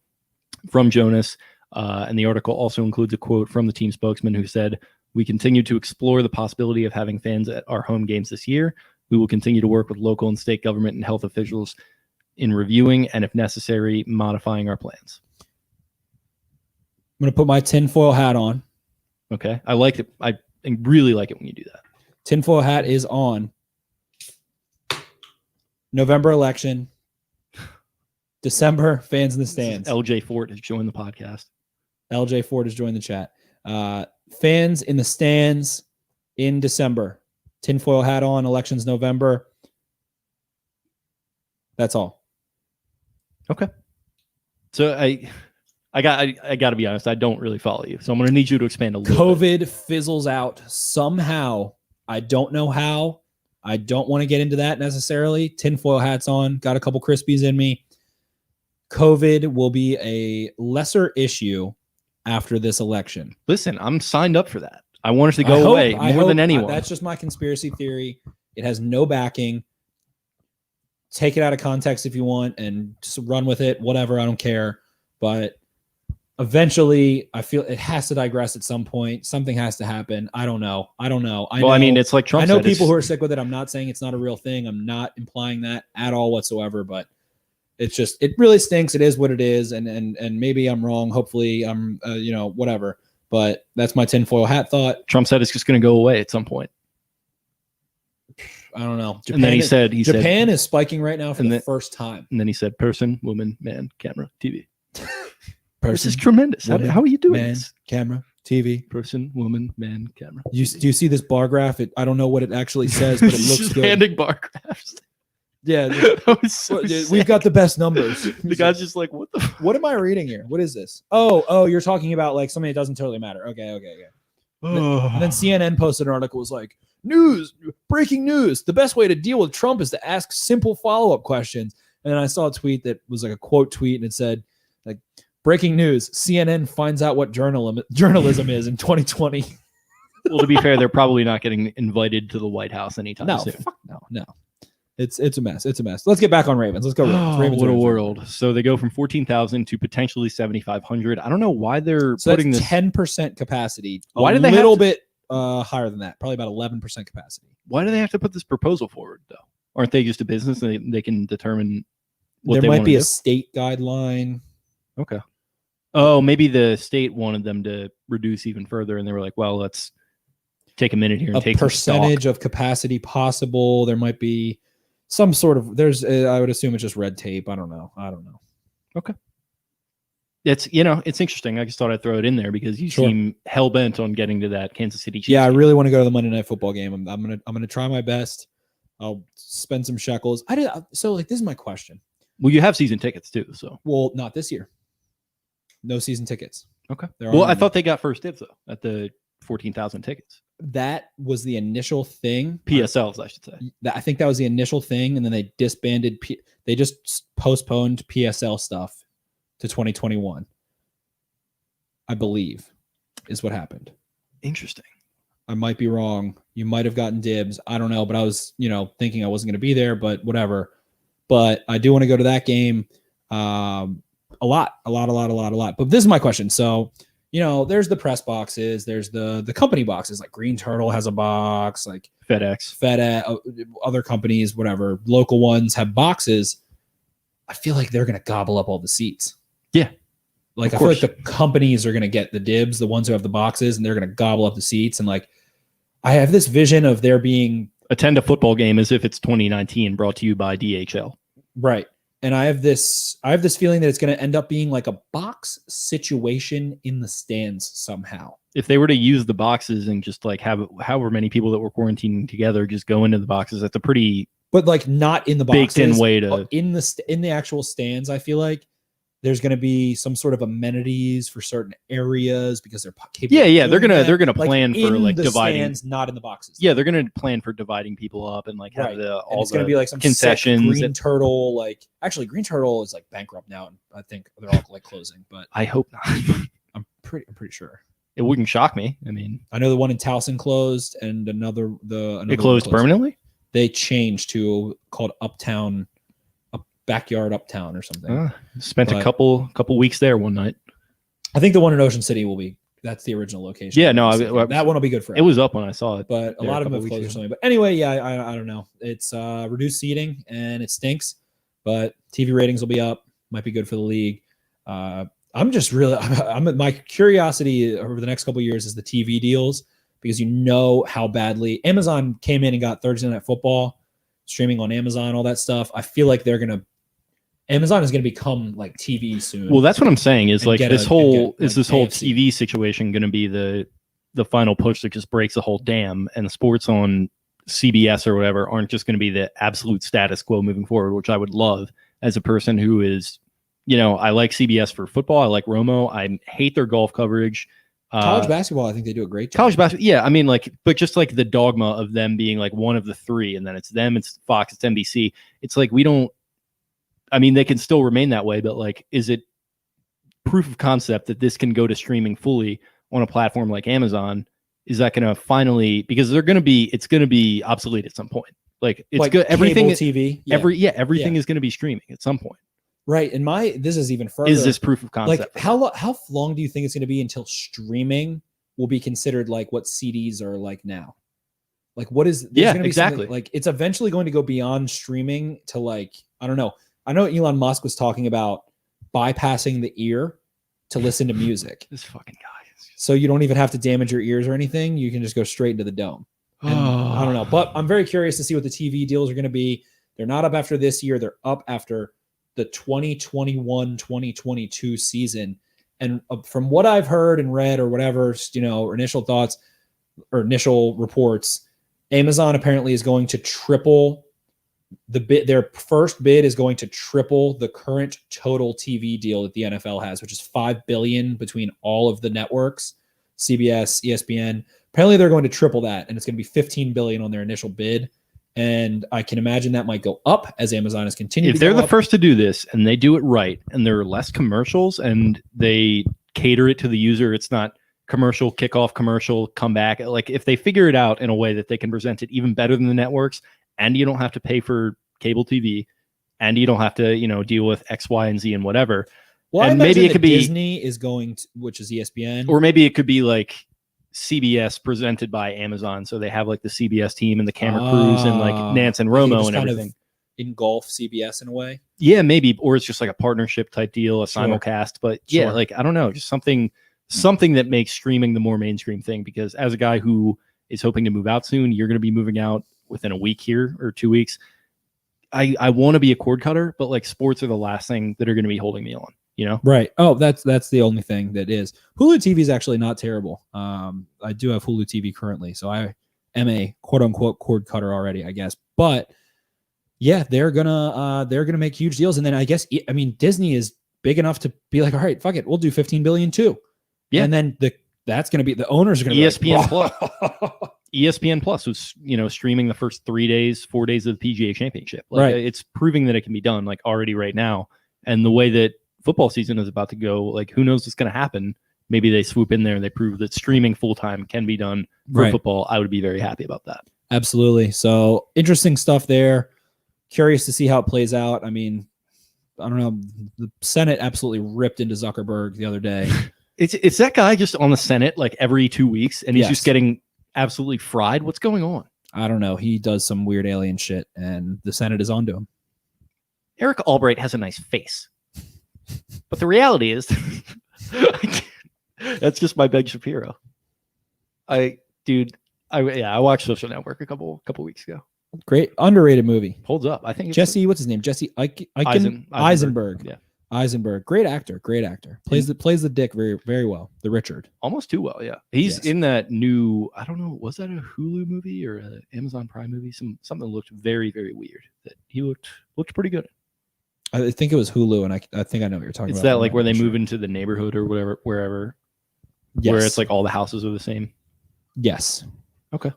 from Jonas. And the article also includes a quote from the team spokesman who said, "We continue to explore the possibility of having fans at our home games this year. We will continue to work with local and state government and health officials in reviewing and, if necessary, modifying our plans." I'm going to put my tinfoil hat on. Okay. I like it. I really like it when you do that. Tinfoil hat is on. November election. December, fans in the stands. LJ Ford has joined the podcast. LJ Ford has joined the chat. Fans in the stands in December. Tinfoil hat on. Elections November. That's all. Okay. So I got to be honest. I don't really follow you. So I'm going to need you to expand a little bit. COVID fizzles out somehow. I don't know how. I don't want to get into that necessarily. Tinfoil hats on. Got a couple Krispies in me. COVID will be a lesser issue after this election. Listen, I'm signed up for that. I want it to go away more than anyone. That's just my conspiracy theory. It has no backing. Take it out of context if you want and just run with it. Whatever. I don't care. But eventually, I feel it has to digress at some point. Something has to happen. I don't know. I mean, it's like Trump said. I know people who are sick with it. I'm not saying it's not a real thing. I'm not implying that at all whatsoever. But it's just, it really stinks. It is what it is. And maybe I'm wrong. Hopefully I'm, whatever. But that's my tinfoil hat thought. Trump said it's just going to go away at some point. I don't know. Japan, and then he said Japan is spiking right now for the first time. And then he said, person, woman, man, camera, TV. Person, this is tremendous. How are you doing man, this? Camera, TV. Person, woman, man, camera. Do you see this bar graph? I don't know what it actually says, but it looks just good. Handing bar graphs. Yeah. We've got the best numbers. The guy's just like, what the what am I reading here? What is this? Oh, you're talking about like something that doesn't totally matter. Okay. And then CNN posted an article, was like, breaking news. The best way to deal with Trump is to ask simple follow-up questions. And then I saw a tweet that was like a quote tweet, and it said, like, breaking news, CNN finds out what journalism is in 2020. Well, to be fair, they're probably not getting invited to the White House anytime soon. No. It's a mess. Let's get back on Ravens. Let's go Ravens. What a world. So they go from 14,000 to potentially 7,500. I don't know why they're putting this 10% capacity. Why do they a little bit higher than that? Probably about 11% capacity. Why do they have to put this proposal forward, though? Aren't they just a business and they can determine what there they might be do? A state guideline. Okay. Oh, maybe the state wanted them to reduce even further, and they were like, well, let's take a minute here and take a percentage of capacity possible. There might be some sort of, I would assume it's just red tape. I don't know. Okay. it's interesting. I just thought I'd throw it in there because you seem hell bent on getting to that Kansas City Chiefs. Yeah, I game. really want to go to the Monday Night Football game. I'm gonna try my best. I'll spend some shekels. So this is my question. Well, you have season tickets too, so. Well, not this year. No season tickets. Okay. Well, I thought they got first dibs though at the 14,000 tickets. That was the initial thing. PSLs, I should say. I think that was the initial thing, and then they disbanded. They just postponed PSL stuff to 2021. I believe is what happened. Interesting. I might be wrong. You might have gotten dibs. I don't know, but I was, thinking I wasn't going to be there, but whatever. But I do want to go to that game. A lot. But this is my question. So, there's the press boxes. There's the company boxes. Like Green Turtle has a box. Like FedEx, other companies, whatever, local ones have boxes. I feel like they're going to gobble up all the seats. Yeah. Like, I feel like the companies are going to get the dibs, the ones who have the boxes, and they're going to gobble up the seats. And like, I have this vision of there being attend a football game as if it's 2019, brought to you by DHL. Right. And I have this feeling that it's going to end up being like a box situation in the stands somehow. If they were to use the boxes and just like have however many people that were quarantining together just go into the boxes, that's a pretty not in the boxes, baked in way to in the actual stands. I feel like there's going to be some sort of amenities for certain areas because they're capable. Yeah. They're gonna plan for like dividing, stands, not in the boxes. Yeah, they're gonna plan for dividing people up and like have it's going to be like some concessions. Green Turtle, Green Turtle is like bankrupt now, and I think they're all like closing. But I hope not. I'm pretty sure. It wouldn't shock me. I mean, I know the one in Towson closed, and another it closed permanently. They changed to called Uptown. Backyard Uptown or something. Spent a couple weeks there one night. I think the one in Ocean City that's the original location. Yeah, no, that one will be good for it. Was up when I saw it, but a lot of them have closed or something. But anyway, yeah, I don't know. It's reduced seating and it stinks, but TV ratings will be up. Might be good for the league. I'm just really, my curiosity over the next couple of years is the TV deals because how badly Amazon came in and got Thursday Night Football streaming on Amazon, all that stuff. I feel like Amazon is going to become like TV soon. Well, that's what I'm saying is like this whole AFC. TV situation going to be the final push that just breaks the whole dam, and the sports on CBS or whatever aren't just going to be the absolute status quo moving forward, which I would love as a person who is, I like CBS for football. I like Romo. I hate their golf coverage. College basketball, I think they do a great job. College basketball, yeah. I mean, but just like the dogma of them being like one of the three, and then it's them, it's Fox, it's NBC. It's like they can still remain that way, but like, is it proof of concept that this can go to streaming fully on a platform like Amazon? Is that going to finally, because it's going to be obsolete at some point. Like it's good. Everything TV. Yeah. Everything is going to be streaming at some point. Right. And this is even further. Is this proof of concept? Like how long do you think it's going to be until streaming will be considered like what CDs are like now? Like what is, exactly. Like it's eventually going to go beyond streaming to like, I don't know. I know Elon Musk was talking about bypassing the ear to listen to music. This fucking guy. So you don't even have to damage your ears or anything. You can just go straight into the dome. I don't know. But I'm very curious to see what the TV deals are going to be. They're not up after this year. They're up after the 2021-2022 season. And from what I've heard and read or whatever, initial thoughts or initial reports, Amazon apparently is going to triple the bid. Their first bid is going to triple the current total TV deal that the NFL has, which is $5 billion between all of the networks, CBS, ESPN. Apparently they're going to triple that, and it's going to be $15 billion on their initial bid. And I can imagine that might go up as Amazon has continued. If they're the first to do this and they do it right, and there are less commercials and they cater it to the user, it's not commercial, kickoff, commercial, come back. Like if they figure it out in a way that they can present it even better than the networks, and you don't have to pay for cable TV, and you don't have to, deal with X, Y, and Z and whatever. Well, and maybe it could be Disney is going to, which is ESPN, or maybe it could be like CBS presented by Amazon. So they have like the CBS team and the camera crews and like Nance and Romo and everything. Engulf CBS in a way. Yeah, maybe, or it's just like a partnership type deal, a simulcast. But yeah, like I don't know, just something that makes streaming the more mainstream thing. Because as a guy who is hoping to move out soon, you're going to be moving out within a week here or 2 weeks. I want to be a cord cutter, but like sports are the last thing that are going to be holding me on. Right. Oh, that's the only thing that is. Hulu TV is actually not terrible. I do have Hulu TV currently, so I am a quote unquote cord cutter already, I guess. But yeah, they're gonna make huge deals, and then I guess Disney is big enough to be like, all right, fuck it, we'll do 15 billion too. Yeah, and then that's gonna be the owners are gonna ESPN be like, Plus. ESPN Plus was streaming the first 4 days of the PGA Championship. Right. It's proving that it can be done already right now, and the way that football season is about to go, who knows what's going to happen. Maybe they swoop in there and they prove that streaming full-time can be done for football. I would be very happy about that. Absolutely. So interesting stuff there. Curious to see how it plays out. I mean, I don't know. The Senate absolutely ripped into Zuckerberg the other day. It's that guy just on the Senate every 2 weeks, and he's just getting absolutely fried. What's going on? I don't know. He does some weird alien shit, and the Senate is onto him. Eric Albright has a nice face. But the reality is, that's just my Ben Shapiro. I watched Social Network a couple weeks ago. Great underrated movie. Holds up. I think Jesse. What's his name? Jesse Eisenberg. Yeah, Eisenberg. Great actor. Plays the dick very very well. The Richard. Almost too well. Yeah, he's in that new. I don't know. Was that a Hulu movie or an Amazon Prime movie? Something that looked very very weird. That he looked pretty good. I think it was Hulu, and I think I know what you're talking about. It's that where they move into the neighborhood or wherever, where it's all the houses are the same. Yes. Okay.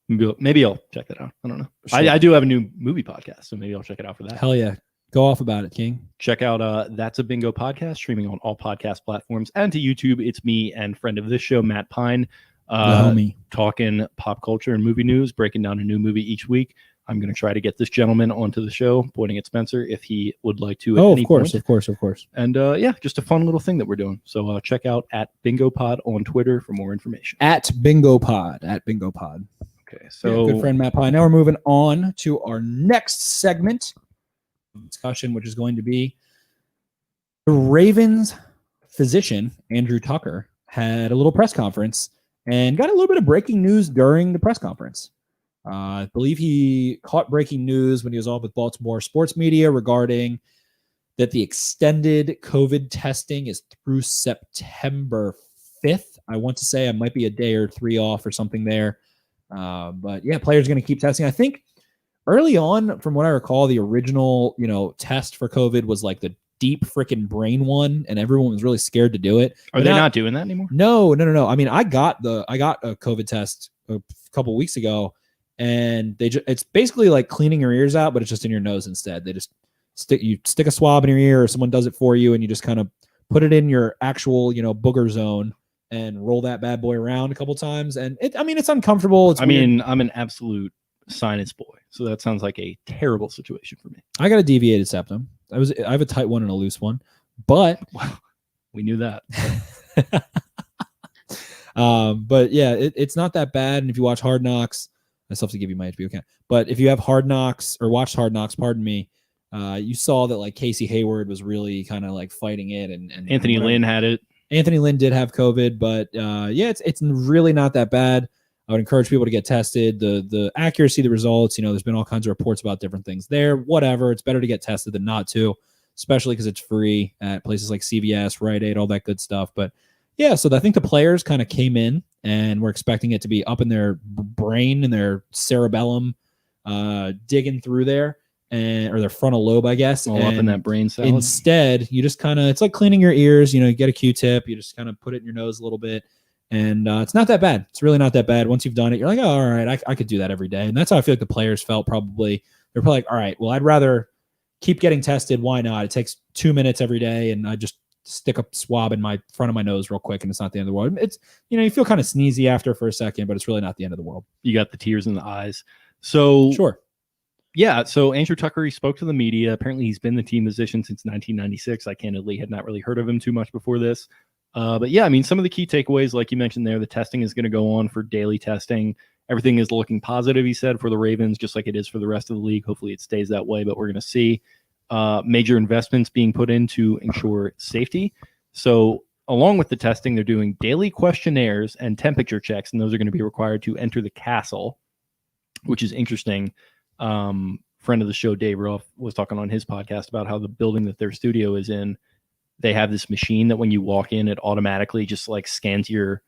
Maybe I'll check that out. I don't know. Sure. I do have a new movie podcast, so maybe I'll check it out for that. Hell yeah. Go off about it, King. Check out That's a Bingo podcast, streaming on all podcast platforms and to YouTube. It's me and friend of this show, Matt Pine, talking pop culture and movie news, breaking down a new movie each week. I'm going to try to get this gentleman onto the show, pointing at Spencer, if he would like to. Of course. And just a fun little thing that we're doing. So check out at Bingo Pod on Twitter for more information. At Bingo Pod. Okay, so good friend Matt Pine. Now we're moving on to our next segment of discussion, which is going to be the Ravens physician, Andrew Tucker, had a little press conference and got a little bit of breaking news during the press conference. I believe he caught breaking news when he was on with Baltimore sports media regarding that the extended COVID testing is through September 5th. I want to say I might be a day or 3 off or something there. But yeah, players are going to keep testing. I think early on, from what I recall, the original, test for COVID was the deep freaking brain one, and everyone was really scared to do it. Are they not doing that anymore? No. I mean, I got a COVID test a couple weeks ago. And it's basically cleaning your ears out, but it's just in your nose instead. They just stick a swab in your ear, or someone does it for you, and you just kind of put it in your actual, booger zone and roll that bad boy around a couple times. And it's uncomfortable. I'm an absolute sinus boy, so that sounds like a terrible situation for me. I got a deviated septum. I have a tight one and a loose one, but we knew that. But yeah, it's not that bad. And if you watch Hard Knocks, I still have to give you my HBO account. But if you have Hard Knocks or watched Hard Knocks, pardon me, you saw that Casey Hayward was really kind of fighting it, and Anthony Lynn had it. Anthony Lynn did have COVID, but it's really not that bad. I would encourage people to get tested. The accuracy of the results, there's been all kinds of reports about different things there. Whatever, it's better to get tested than not to, especially because it's free at places like CVS, Rite Aid, all that good stuff. But yeah, so I think the players kind of came in and we're expecting it to be up in their brain and their cerebellum, digging through there, or their frontal lobe, I guess. All up in that brain salad. Instead, you just kind of, it's like cleaning your ears. You get a Q-tip, you just kind of put it in your nose a little bit, and it's not that bad. It's really not that bad. Once you've done it, you're like, oh, all right, I could do that every day. And that's how I feel like the players felt probably. They're probably like, all right, well, I'd rather keep getting tested. Why not? It takes 2 minutes every day, and I just stick a swab in my front of my nose real quick, and it's not the end of the world. It's, you feel kind of sneezy after for a second, but it's really not the end of the world. You got the tears in the eyes. So sure. Yeah. So Andrew Tucker, he spoke to the media. Apparently he's been the team physician since 1996. I candidly had not really heard of him too much before this. But yeah, some of the key takeaways, like you mentioned there, the testing is going to go on for daily testing. Everything is looking positive, he said, for the Ravens, just like it is for the rest of the league. Hopefully it stays that way, but we're going to see major investments being put in to ensure safety. So along with the testing, they're doing daily questionnaires and temperature checks, and those are going to be required to enter the castle, which is interesting. Friend of the show, Dave Ruff, was talking on his podcast about how the building that their studio is in they have this machine that when you walk in, it automatically just like scans your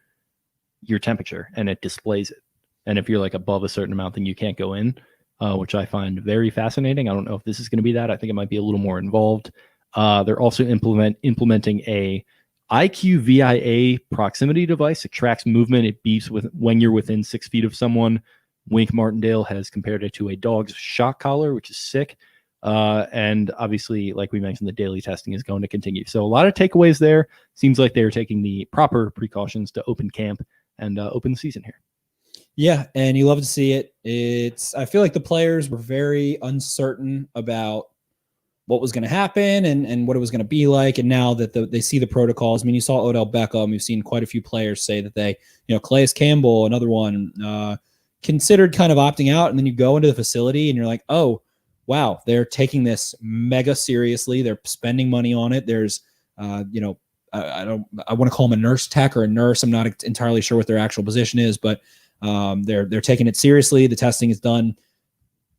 temperature and it displays it. And if you're like above a certain amount, then you can't go in, which I find very fascinating. I don't know if this is going to be that. I think it might be a little more involved. They're also implementing a IQ VIA proximity device. It tracks movement. It beeps when you're within 6 feet of someone. Wink Martindale has compared it to a dog's shock collar, which is sick. And obviously, like we mentioned, the daily testing is going to continue. So a lot of takeaways there. Seems like they're taking the proper precautions to open camp and open the season here. Yeah, and you love to see it. I feel like the players were very uncertain about what was going to happen and what it was going to be like. And now that they see the protocols, I mean, you saw Odell Beckham. You've seen quite a few players say that they, Calais Campbell, another one, considered kind of opting out. And then you go into the facility and you're like, oh, wow, they're taking this mega seriously. They're spending money on it. There's, I want to call them a nurse tech or a nurse. I'm not entirely sure what their actual position is, but they're taking it seriously. The testing is done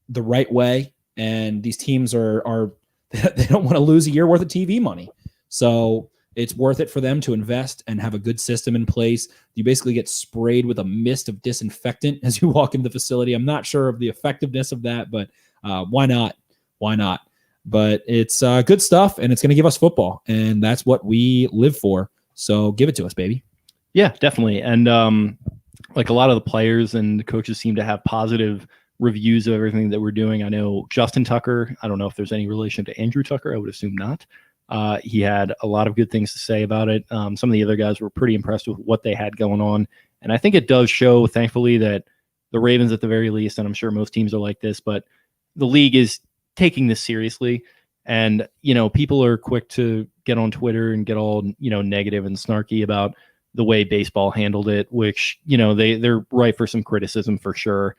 the right way, and these teams are they don't want to lose a year worth of TV money. So it's worth it for them to invest and have a good system in place. You basically get sprayed with a mist of disinfectant as you walk into the facility. I'm not sure of the effectiveness of that, but why not? Why not? But it's good stuff, and it's going to give us football, and that's what we live for. So give it to us, baby. Yeah, definitely. And like a lot of the players and the coaches seem to have positive reviews of everything that we're doing. I know Justin Tucker, I don't know if there's any relation to Andrew Tucker. I would assume not. He had a lot of good things to say about it. Some of the other guys were pretty impressed with what they had going on. And I think it does show, thankfully, that the Ravens at the very least, and I'm sure most teams are like this, but the league is taking this seriously. And, people are quick to get on Twitter and get all, negative and snarky about the way baseball handled it, which, they're ripe for some criticism for sure.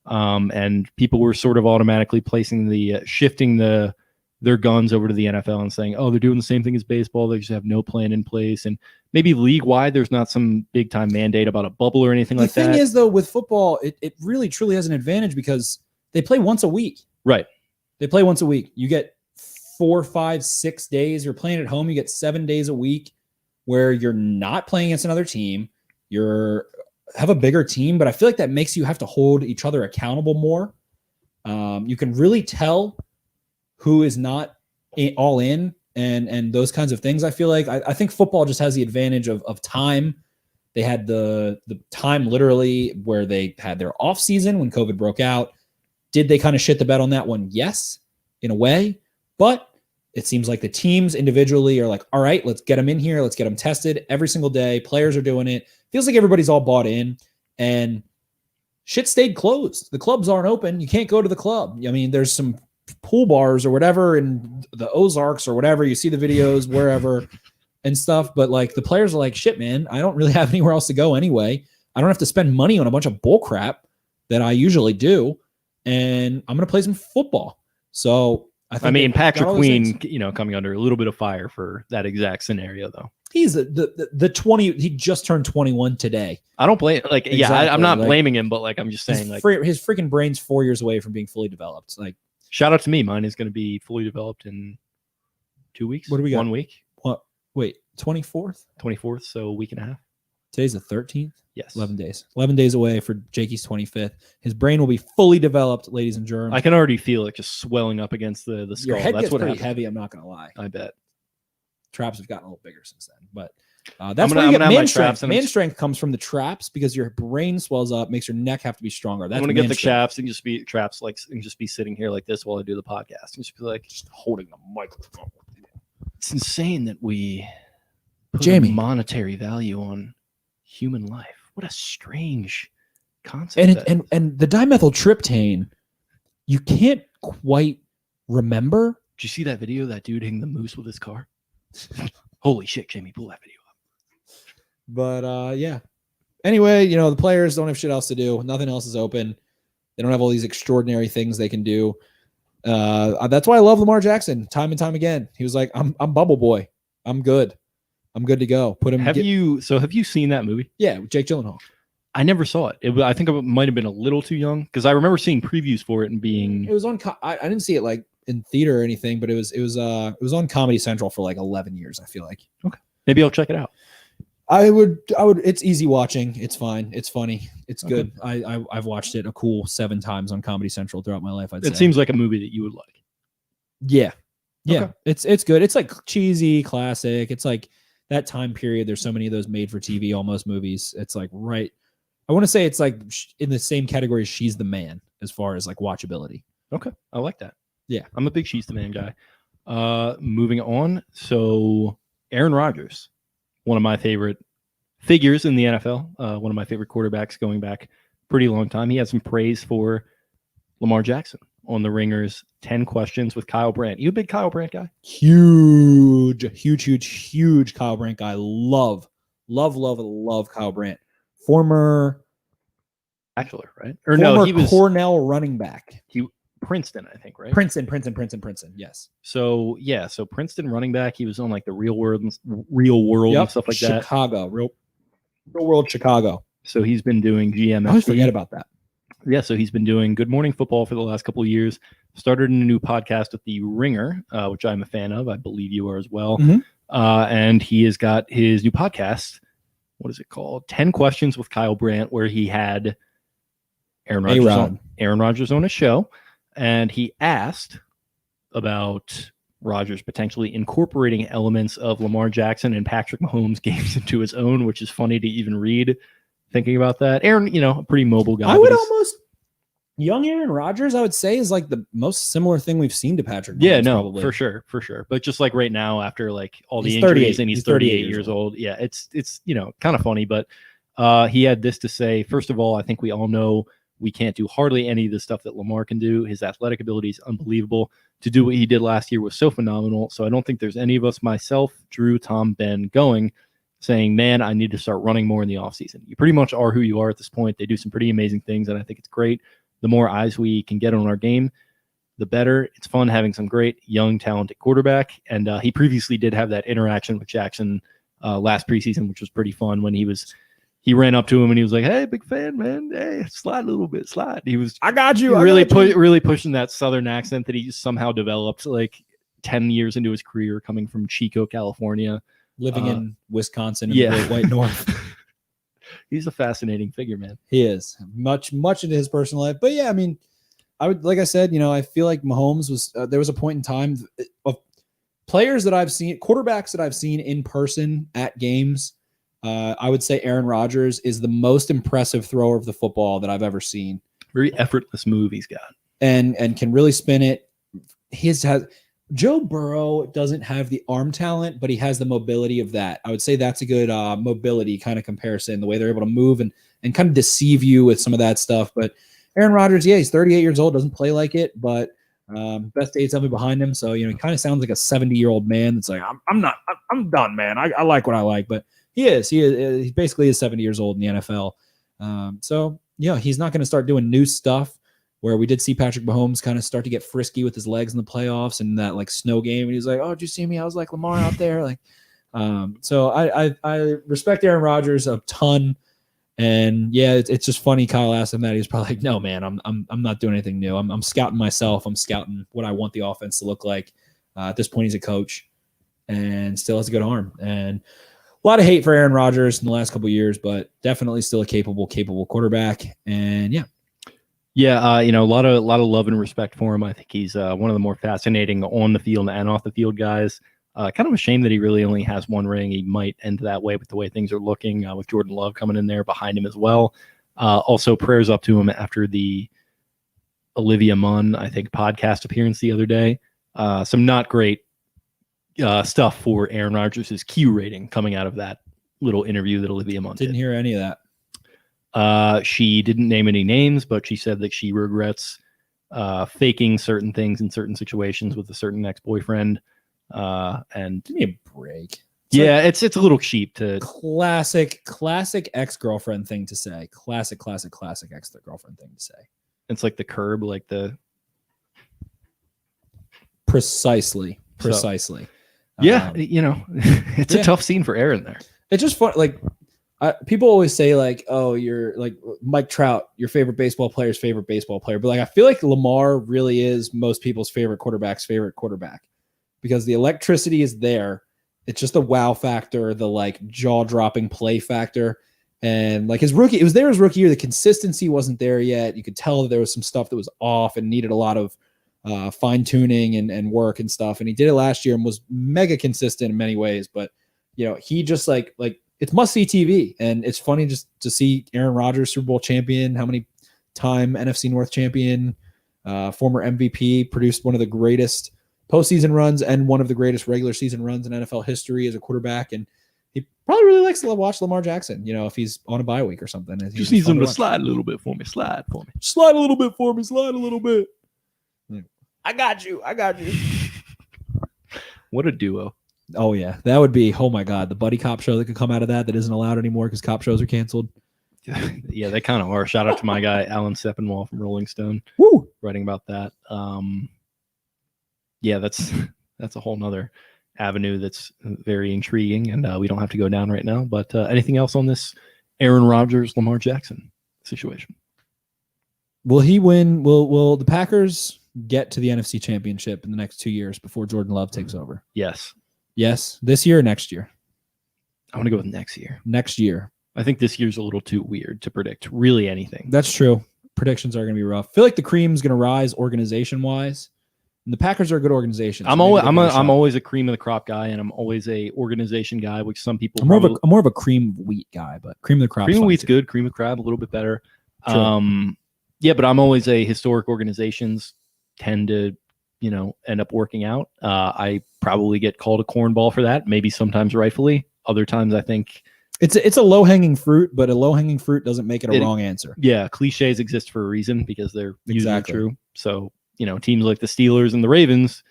And people were sort of automatically shifting their guns over to the NFL and saying, oh, they're doing the same thing as baseball. They just have no plan in place. And maybe league-wide, there's not some big-time mandate about a bubble or anything like that. The thing is, though, with football, it really, truly has an advantage because they play once a week. Right. They play once a week. You get 4, 5, 6 days. You're playing at home. You get 7 days a week where you're not playing against another team. Have a bigger team, but I feel like that makes you have to hold each other accountable more. You can really tell who is not all in and those kinds of things. I feel like I think football just has the advantage of time. They had the time literally where they had their off season when COVID broke out. Did they kind of shit the bed on that one? Yes, in a way, but it seems like the teams individually are like, all right, let's get them in here. Let's get them tested every single day. Players are doing it. Feels like everybody's all bought in, and shit stayed closed. The clubs aren't open. You can't go to the club. I mean, there's some pool bars or whatever in the Ozarks or whatever. You see the videos wherever and stuff, but like the players are like, shit, man, I don't really have anywhere else to go anyway. I don't have to spend money on a bunch of bull crap that I usually do, and I'm going to play some football. So I mean, Patrick Queen, coming under a little bit of fire for that exact scenario, though. He's the 20. He just turned 21 today. I don't blame. I'm not blaming him, but I'm just saying, his freaking brain's 4 years away from being fully developed. Shout out to me. Mine is going to be fully developed in 2 weeks. What do we got? 1 week. What? Wait, 24th? 24th, so a week and a half. Today's the 13th? Yes. 11 days. 11 days away for Jakey's 25th. His brain will be fully developed, ladies and germs. I can already feel it just swelling up agast the skull. Your head That's gets what pretty happens. heavy, I'm not going to lie. I bet. Traps have gotten a little bigger since then. But that's where you get man strength. Man strength comes from the traps because your brain swells up, makes your neck have to be stronger. I'm going to get the traps and just be traps and just be sitting here like this while I do the podcast. And just be just holding the microphone. It's insane that we put Jamie, monetary value on human life. What a strange concept. And the dimethyltryptane, you can't quite remember. Did you see that video of that dude hitting the moose with his car? Holy shit, Jamie, pull that video up. But yeah. Anyway, the players don't have shit else to do. Nothing else is open. They don't have all these extraordinary things they can do. That's why I love Lamar Jackson time and time again. He was like, I'm Bubble Boy. I'm good. I'm good to go. Put him. Have you seen that movie? Yeah, with Jake Gyllenhaal. I never saw it. I think I might have been a little too young because I remember seeing previews for it and being. It was on. I didn't see it in theater or anything, but it was on Comedy Central for like 11 years. I feel like. Okay, maybe I'll check it out. I would. It's easy watching. It's fine. It's funny. It's good. I've watched it a cool 7 times on Comedy Central throughout my life. It seems like a movie that you would like. Yeah. Okay. It's good. It's like cheesy, classic. It's like that time period. There's so many of those made for TV almost movies. It's like right. I want to say it's like in the same category as She's the Man as far as like watchability. Okay, I like that. Yeah, I'm a big She's the Man guy. Moving on. So Aaron Rodgers, one of my favorite figures in the NFL, one of my favorite quarterbacks going back pretty long time. He had some praise for Lamar Jackson on the Ringer's 10 Questions with Kyle Brandt. You a big Kyle Brandt guy? Huge Kyle Brandt guy. Love Kyle Brandt. Former Bachelor, right? Or no, he was Cornell running back. Princeton, I think, right? Princeton. Yes. So Princeton running back. He was on like the Real World and stuff like that. Chicago, Real World Chicago. So he's been doing GM. I always forget about that. Yeah, so he's been doing Good Morning Football for the last couple of years. Started a new podcast with The Ringer, which I'm a fan of. I believe you are as well. Mm-hmm. And he has got his new podcast. What is it called? 10 Questions with Kyle Brandt, where he had Aaron Rodgers on a show, and he asked about Rodgers potentially incorporating elements of Lamar Jackson and Patrick Mahomes games into his own, which is funny to even read. Thinking about that, Aaron, a pretty mobile guy. I would almost young Aaron Rodgers, I would say, is like the most similar thing we've seen to Patrick Mahomes. Yeah, no, probably. for sure. But just like right now, after like all the injuries, and he's 38 years old. Yeah, it's kind of funny, but he had this to say. First of all, I think we all know we can't do hardly any of the stuff that Lamar can do. His athletic ability is unbelievable. To do what he did last year was so phenomenal. So I don't think there's any of us, myself, Drew, Tom, Ben, saying, man, I need to start running more in the offseason. You pretty much are who you are at this point. They do some pretty amazing things, and I think it's great. The more eyes we can get on our game, the better. It's fun having some great, young, talented quarterback. And he previously did have that interaction with Jackson last preseason, which was pretty fun when he ran up to him and he was like, hey, big fan, man. Hey, slide a little bit, slide. He was, I got you. Really pushing that Southern accent that he somehow developed like 10 years into his career coming from Chico, California. Living in Wisconsin in the Great White North. He's a fascinating figure, man. He is much into his personal life. But yeah, I mean, like I said, I feel like Mahomes was, there was a point in time of players that I've seen, quarterbacks that I've seen in person at games. I would say Aaron Rodgers is the most impressive thrower of the football that I've ever seen. Very effortless move he's got. And can really spin it. Joe Burrow doesn't have the arm talent, but he has the mobility of that. I would say that's a good mobility kind of comparison, the way they're able to move and kind of deceive you with some of that stuff. But Aaron Rodgers, he's 38 years old, doesn't play like it, but best days have me behind him. So, he kind of sounds like a 70-year-old man that's like, I'm done, man. I like what I like, but he basically is 70 years old in the NFL. So, he's not going to start doing new stuff. Where we did see Patrick Mahomes kind of start to get frisky with his legs in the playoffs and that like snow game. And he's like, oh, did you see me? I was like Lamar out there. Like, so I respect Aaron Rodgers a ton. And yeah, it's just funny. Kyle asked him that. He was probably like, no, man, I'm not doing anything new. I'm scouting myself. I'm scouting what I want the offense to look like. At this point, he's a coach and still has a good arm. And a lot of hate for Aaron Rodgers in the last couple of years, but definitely still a capable quarterback. And yeah. Yeah, a lot of love and respect for him. I think he's one of the more fascinating on the field and off the field guys. Kind of a shame that he really only has one ring. He might end that way with the way things are looking, with Jordan Love coming in there behind him as well. Also, prayers up to him after the Olivia Munn, I think, podcast appearance the other day. Some not great stuff for Aaron Rodgers' Q rating coming out of that little interview that Olivia Munn didn't hear any of that. She didn't name any names, but she said that she regrets faking certain things in certain situations with a certain ex-boyfriend. And give me a break. It's a little cheap to classic ex-girlfriend thing to say. Classic ex-girlfriend thing to say. It's like the curb, like the precisely. So, yeah, it's a tough scene for Aaron there. It's just fun. Like People always say like, oh, you're like Mike Trout, your favorite baseball player's favorite baseball player. But like, I feel like Lamar really is most people's favorite quarterback's favorite quarterback because the electricity is there. It's just the wow factor, the like jaw dropping play factor. And like his rookie year. The consistency wasn't there yet. You could tell that there was some stuff that was off and needed a lot of fine tuning and work and stuff. And he did it last year and was mega consistent in many ways. But he just like it's must see TV. And it's funny just to see Aaron Rodgers, Super Bowl champion, how many time NFC North champion, former MVP, produced one of the greatest postseason runs and one of the greatest regular season runs in NFL history as a quarterback. And he probably really likes to watch Lamar Jackson, if he's on a bye week or something. Just needs him to slide a little bit for me. Slide a little bit for me. Slide a little bit. I got you. What a duo. Oh, yeah. That would be, oh, my God, the buddy cop show that could come out of that isn't allowed anymore because cop shows are canceled. Yeah, they kind of are. Shout out to my guy, Alan Sepinwall from Rolling Stone, writing about that. Yeah, that's a whole nother avenue that's very intriguing, and we don't have to go down right now. But anything else on this Aaron Rodgers, Lamar Jackson situation? Will he win? Will the Packers get to the NFC Championship in the next 2 years before Jordan Love takes over? Yes. Yes. This year or next year? I want to go with next year. Next year. I think this year's a little too weird to predict really anything. That's true. Predictions are going to be rough. I feel like the cream's going to rise organization-wise. And the Packers are a good organization. I'm always a cream of the crop guy, and I'm always a organization guy, which some people. I'm more of a cream of wheat guy, but cream of the crop. Cream of wheat's good. Cream of crab a little bit better. Yeah, but I'm always a historic organizations tend to, end up working out. I probably get called a cornball for that. Maybe sometimes rightfully. Other times I think it's a low hanging fruit, but a low hanging fruit doesn't make it a wrong answer. Yeah, cliches exist for a reason because they're usually true. So teams like the Steelers and the Ravens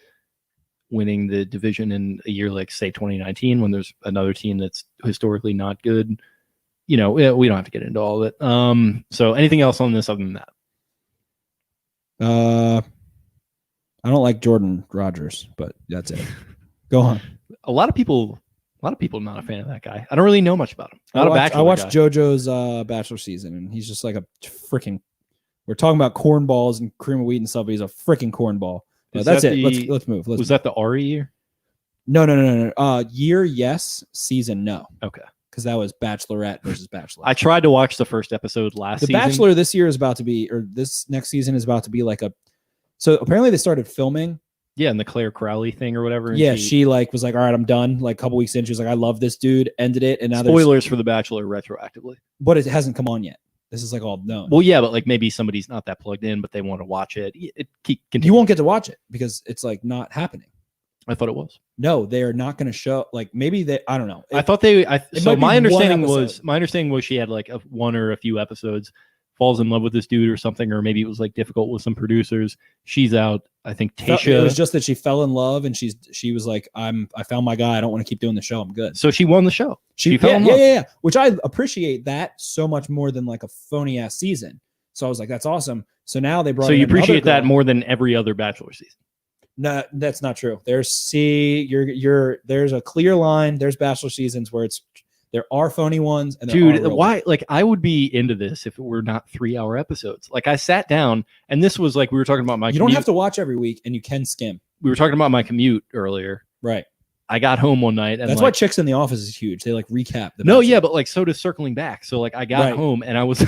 winning the division in a year like say 2019, when there's another team that's historically not good. We don't have to get into all of it. So anything else on this other than that? I don't like Jordan Rodgers, but that's it. Go on. A lot of people are not a fan of that guy. I don't really know much about him. I watched JoJo's Bachelor season, and he's just like a freaking. We're talking about cornballs and cream of wheat and stuff. But he's a freaking cornball. That's it. Let's move. Was that the Ari year? No. Year, yes. Season, no. Okay. Because that was Bachelorette versus Bachelor. I tried to watch the first episode last season. The Bachelor this year is about to be, or this next season is about to be like a. So apparently they started filming. Yeah, and the Claire Crowley thing or whatever. Yeah, she was like, all right, I'm done. Like a couple weeks in, she was like, I love this dude. Ended it, and now spoilers for The Bachelor retroactively. But it hasn't come on yet. This is like all known. Well, yeah, but like maybe somebody's not that plugged in, but they want to watch it. You won't get to watch it because it's like not happening. I thought it was. No, they are not going to show. Like maybe they. I don't know. My understanding was she had like one or a few episodes, falls in love with this dude or something, or maybe it was like difficult with some producers. She's out. I think Tasha. It was just that she fell in love, and she was like, I found my guy. I don't want to keep doing the show. I'm good. So she won the show. She fell in love. Yeah. Which I appreciate that so much more than like a phony ass season. So I was like, that's awesome. So now they brought. So you appreciate that more than every other Bachelor season. No, that's not true. There's a clear line. There's Bachelor seasons where there are phony ones, and why? Like I would be into this if it were not 3-hour episodes. Like I sat down, and this was like we were talking about my. You don't have to watch every week, and you can skim. We were talking about my commute earlier, right? I got home one night, and that's why Chicks in the Office is huge. They like recap. But like so does Circling Back. So like I got home, and I was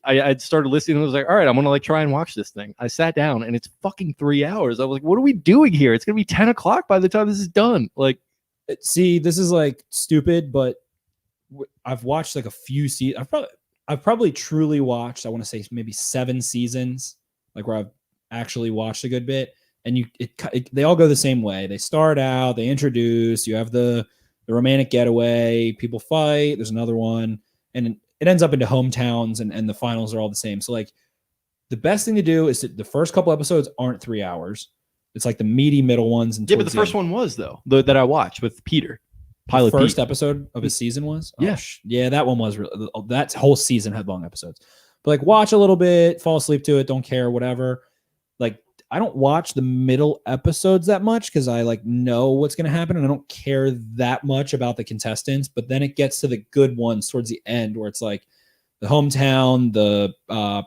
I'd started listening, and I was like, all right, I'm gonna like try and watch this thing. I sat down, and it's fucking 3 hours. I was like, what are we doing here? It's gonna be 10 o'clock by the time this is done. Like. See, this is like stupid, but I've watched like a few seasons. I've probably truly watched, I want to say maybe 7 seasons, like where I've actually watched a good bit. And they all go the same way. They start out, they introduce, you have the romantic getaway, people fight, there's another one, and it ends up into hometowns, and the finals are all the same. So like the best thing to do is the first couple episodes aren't 3 hours. It's like the meaty middle ones. And but the first one was though that I watched with Peter. The first episode of his season was. Yeah, that one was. That whole season had long episodes. But like, watch a little bit, fall asleep to it, don't care, whatever. Like, I don't watch the middle episodes that much because I like know what's going to happen and I don't care that much about the contestants. But then it gets to the good ones towards the end where it's like the hometown, the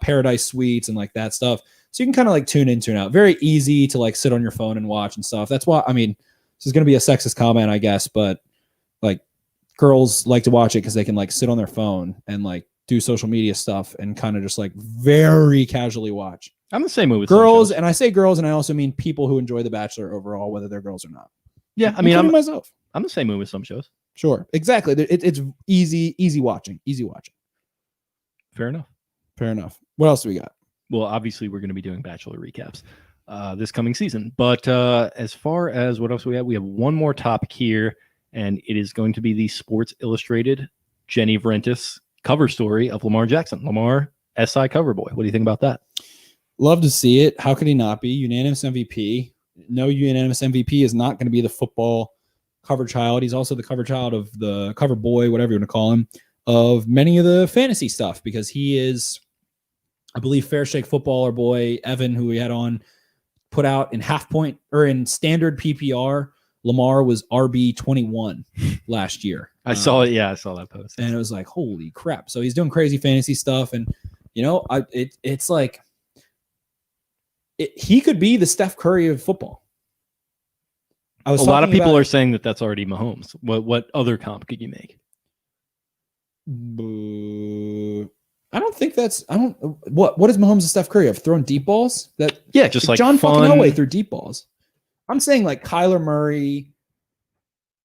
Paradise Suites, and like that stuff. So you can kind of like tune in, tune out. Very easy to like sit on your phone and watch and stuff. That's why, I mean, this is going to be a sexist comment, I guess, but like girls like to watch it because they can like sit on their phone and like do social media stuff and kind of just like very casually watch. I'm the same way with girls, and I say girls, and I also mean people who enjoy The Bachelor overall, whether they're girls or not. Yeah, I mean, I'm myself. I'm the same way with some shows. Sure, exactly. It's easy watching. Fair enough. What else do we got? Well, obviously, we're going to be doing Bachelor recaps this coming season. But as far as what else we have one more topic here, and it is going to be the Sports Illustrated Jenny Vrentis cover story of Lamar Jackson. Lamar, SI cover boy. What do you think about that? Love to see it. How could he not be? Unanimous MVP. No unanimous MVP is not going to be the football cover child. He's also the cover child of the cover boy, whatever you want to call him, of many of the fantasy stuff because he is, I believe, Fair Shake footballer boy, Evan, who we had on, put out in half point or in standard PPR. Lamar was RB 21 last year. I saw it. Yeah, I saw that post. And it was like, holy crap. So he's doing crazy fantasy stuff. And, you know, it's like, he could be the Steph Curry of football. A lot of people are saying that that's already Mahomes. What other comp could you make? I don't think that's. What is Mahomes and Steph Curry have thrown deep balls? Just like John fun. fucking Elway threw deep balls. I'm saying like Kyler Murray,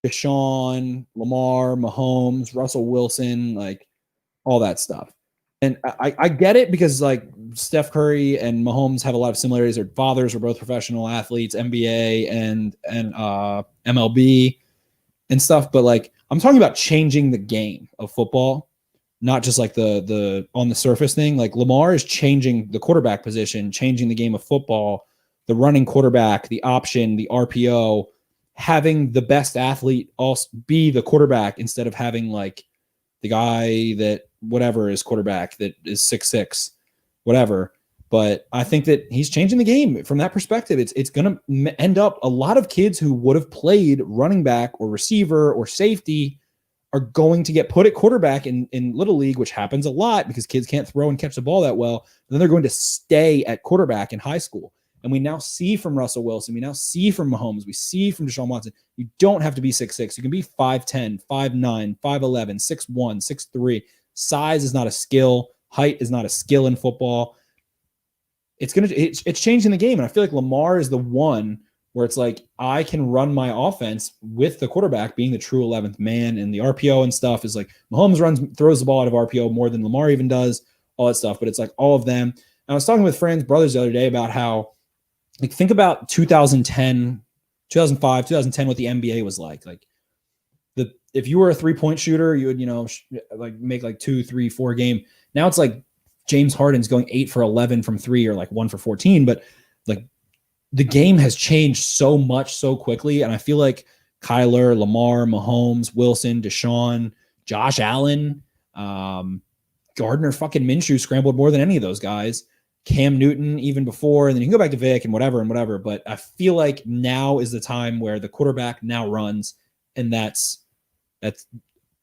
Deshaun, Lamar, Mahomes, Russell Wilson, like all that stuff. And I get it because like Steph Curry and Mahomes have a lot of similarities. Their fathers were both professional athletes, NBA and MLB and stuff. But like I'm talking about changing the game of football, not just like the on the surface thing. Like Lamar is changing the quarterback position, changing the game of football, the running quarterback, the option, the RPO, having the best athlete also be the quarterback instead of having like the guy that whatever is quarterback that is 6'6", whatever. But I think that he's changing the game from that perspective. It's going to end up a lot of kids who would have played running back or receiver or safety are going to get put at quarterback in Little League, which happens a lot because kids can't throw and catch the ball that well. And then they're going to stay at quarterback in high school. And we now see from Russell Wilson, we now see from Mahomes, we see from Deshaun Watson, you don't have to be 6'6". You can be 5'10", 5'9", 5'11", 6'1", 6'3". Size is not a skill. Height is not a skill in football. It's changing the game. And I feel like Lamar is the one where it's like, I can run my offense with the quarterback being the true 11th man, and the RPO and stuff is like Mahomes throws the ball out of RPO more than Lamar even does, all that stuff. But it's like all of them. And I was talking with friends, brothers the other day about how, like, think about 2010, 2005, 2010, what the NBA was like. Like, if you were a 3-point shooter, you would, like make like 2, 3, 4 game. Now it's like James Harden's going 8 for 11 from 3 or like 1 for 14. But like the game has changed so much so quickly. And I feel like Kyler, Lamar, Mahomes, Wilson, Deshaun, Josh Allen, Gardner fucking Minshew scrambled more than any of those guys. Cam Newton even before, and then you can go back to Vic and whatever. But I feel like now is the time where the quarterback now runs, and that's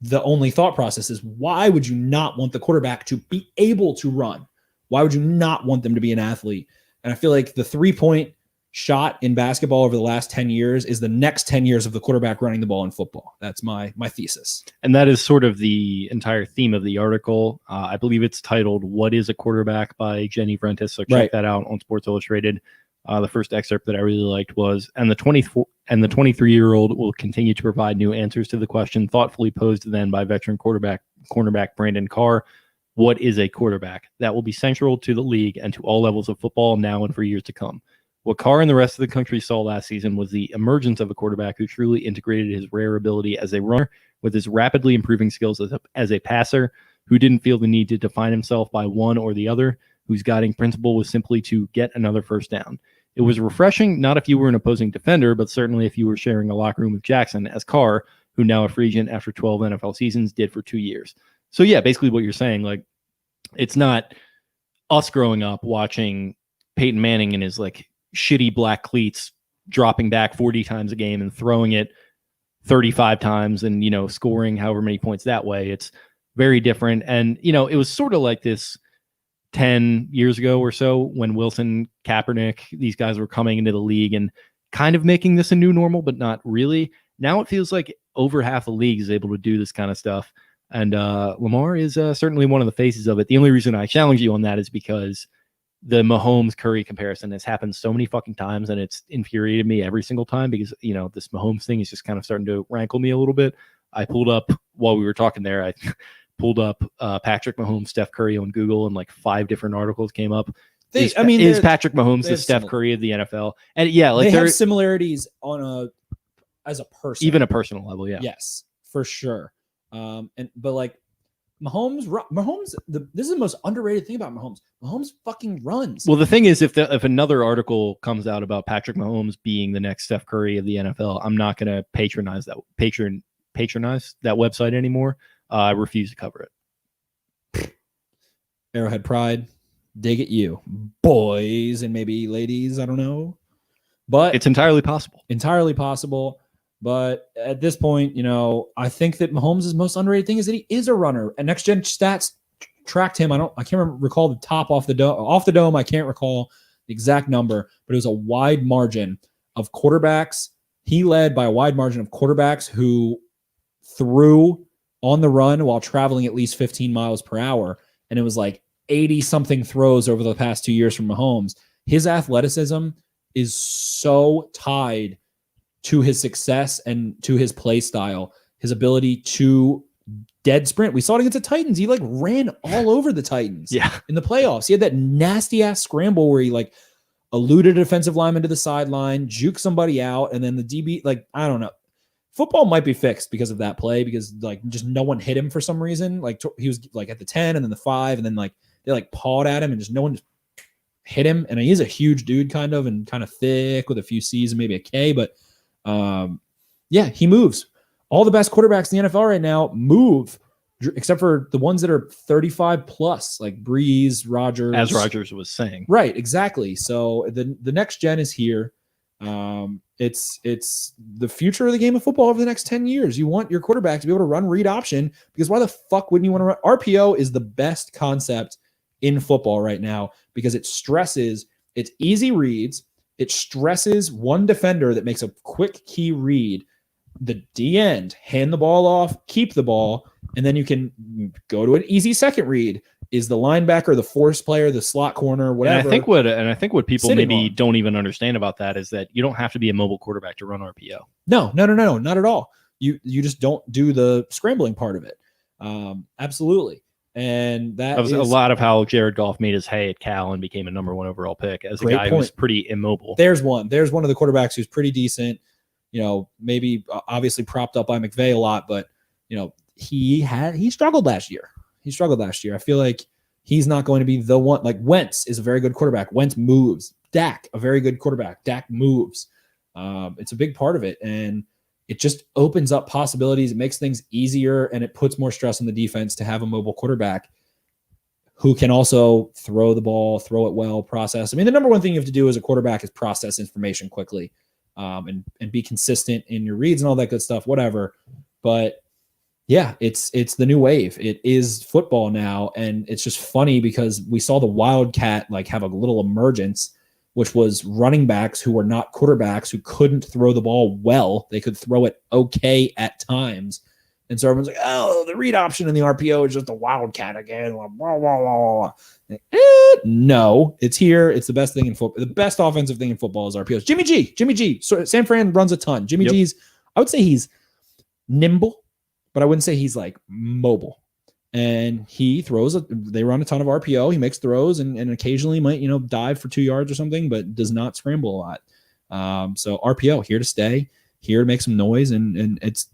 the only thought process is, why would you not want the quarterback to be able to run? Why would you not want them to be an athlete? And I feel like the 3-point shot in basketball over the last 10 years is the next 10 years of the quarterback running the ball in football. That's my thesis. And that is sort of the entire theme of the article. I believe it's titled "What is a Quarterback" by Jenny Vrentis. So check that out on Sports Illustrated. The first excerpt that I really liked was, and the 23-year-old will continue to provide new answers to the question thoughtfully posed then by veteran cornerback Brandon Carr. What is a quarterback? That will be central to the league and to all levels of football now and for years to come. What Carr and the rest of the country saw last season was the emergence of a quarterback who truly integrated his rare ability as a runner with his rapidly improving skills as a passer, who didn't feel the need to define himself by one or the other, whose guiding principle was simply to get another first down. It was refreshing, not if you were an opposing defender, but certainly if you were sharing a locker room with Jackson, as Carr, who now a free agent after 12 NFL seasons, did for 2 years. So yeah, basically what you're saying, like, it's not us growing up watching Peyton Manning in his like shitty black cleats, dropping back 40 times a game and throwing it 35 times and, scoring however many points that way. It's very different. And, it was sort of like this 10 years ago or so when Wilson, Kaepernick, these guys were coming into the league and kind of making this a new normal, but not really. Now it feels like over half the league is able to do this kind of stuff. And Lamar is certainly one of the faces of it. The only reason I challenge you on that is because the Mahomes-Curry comparison has happened so many fucking times, and it's infuriated me every single time because, this Mahomes thing is just kind of starting to rankle me a little bit. I pulled up, while we were talking there, I pulled up Patrick Mahomes, Steph Curry on Google, and like 5 different articles came up. Is Patrick Mahomes the Steph Curry of the NFL? And yeah, like they have similarities as a person, even a personal level. Yeah. Yes, for sure. But like Mahomes, this is the most underrated thing about Mahomes. Mahomes fucking runs. Well, the thing is, if another article comes out about Patrick Mahomes being the next Steph Curry of the NFL, I'm not going to patronize that website anymore. I refuse to cover it. Arrowhead Pride, dig at you, boys and maybe ladies. I don't know, but it's entirely possible. But at this point, I think that Mahomes' most underrated thing is that he is a runner. And Next Gen Stats tracked him. I can't recall the top off the dome. I can't recall the exact number, but it was a wide margin of quarterbacks. He led by a wide margin of quarterbacks who threw on the run while traveling at least 15 miles per hour. And it was like 80 something throws over the past 2 years from Mahomes. His athleticism is so tied to his success and to his play style, his ability to dead sprint. We saw it against the Titans. He ran all over the Titans in the playoffs. He had that nasty ass scramble where he eluded a defensive lineman to the sideline, juked somebody out. And then the DB, I don't know. Football might be fixed because of that play, because just no one hit him for some reason. He was at the 10 and then the 5, and then they pawed at him and just no one just hit him. And he's a huge dude kind of thick with a few C's and maybe a K, but he moves. All the best quarterbacks in the NFL right now move, except for the ones that are 35 plus, like Breeze, Rodgers. As Rodgers was saying. Right, exactly. So the next gen is here. It's the future of the game of football over the next 10 years. You want your quarterback to be able to run read option, because why the fuck wouldn't you want to run? RPO is the best concept in football right now because it stresses, it's easy reads. It stresses one defender that makes a quick key read. The D end, hand the ball off, keep the ball, and then you can go to an easy second read. Is the linebacker, the force player, the slot corner, whatever. And I think what people maybe don't even understand about that is that you don't have to be a mobile quarterback to run RPO. No, not at all. You just don't do the scrambling part of it. Absolutely. And that was a lot of how Jared Goff made his hay at Cal and became a number 1 overall pick as a guy who's pretty immobile. There's one of the quarterbacks who's pretty decent, maybe obviously propped up by McVay a lot, but he struggled last year. I feel like he's not going to be the one. Like Wentz is a very good quarterback. Wentz moves. Dak, a very good quarterback. Dak moves. It's a big part of it. And it just opens up possibilities. It makes things easier, and it puts more stress on the defense to have a mobile quarterback who can also throw the ball, throw it well, process. I mean, the number one thing you have to do as a quarterback is process information quickly, and be consistent in your reads and all that good stuff, whatever. But yeah, it's the new wave. It is football now. And it's just funny because we saw the Wildcat have a little emergence, which was running backs who were not quarterbacks, who couldn't throw the ball well. They could throw it okay at times. And so everyone's like, oh, the read option in the RPO is just a Wildcat again. Blah, blah, blah, blah. No, it's here. It's the best thing in football. The best offensive thing in football is RPOs. Jimmy G. So San Fran runs a ton. Jimmy G's, I would say he's nimble, but I wouldn't say he's mobile. And he throws they run a ton of RPO. He makes throws and occasionally might, dive for 2 yards or something, but does not scramble a lot. So RPO here to stay, here to make some noise. And it's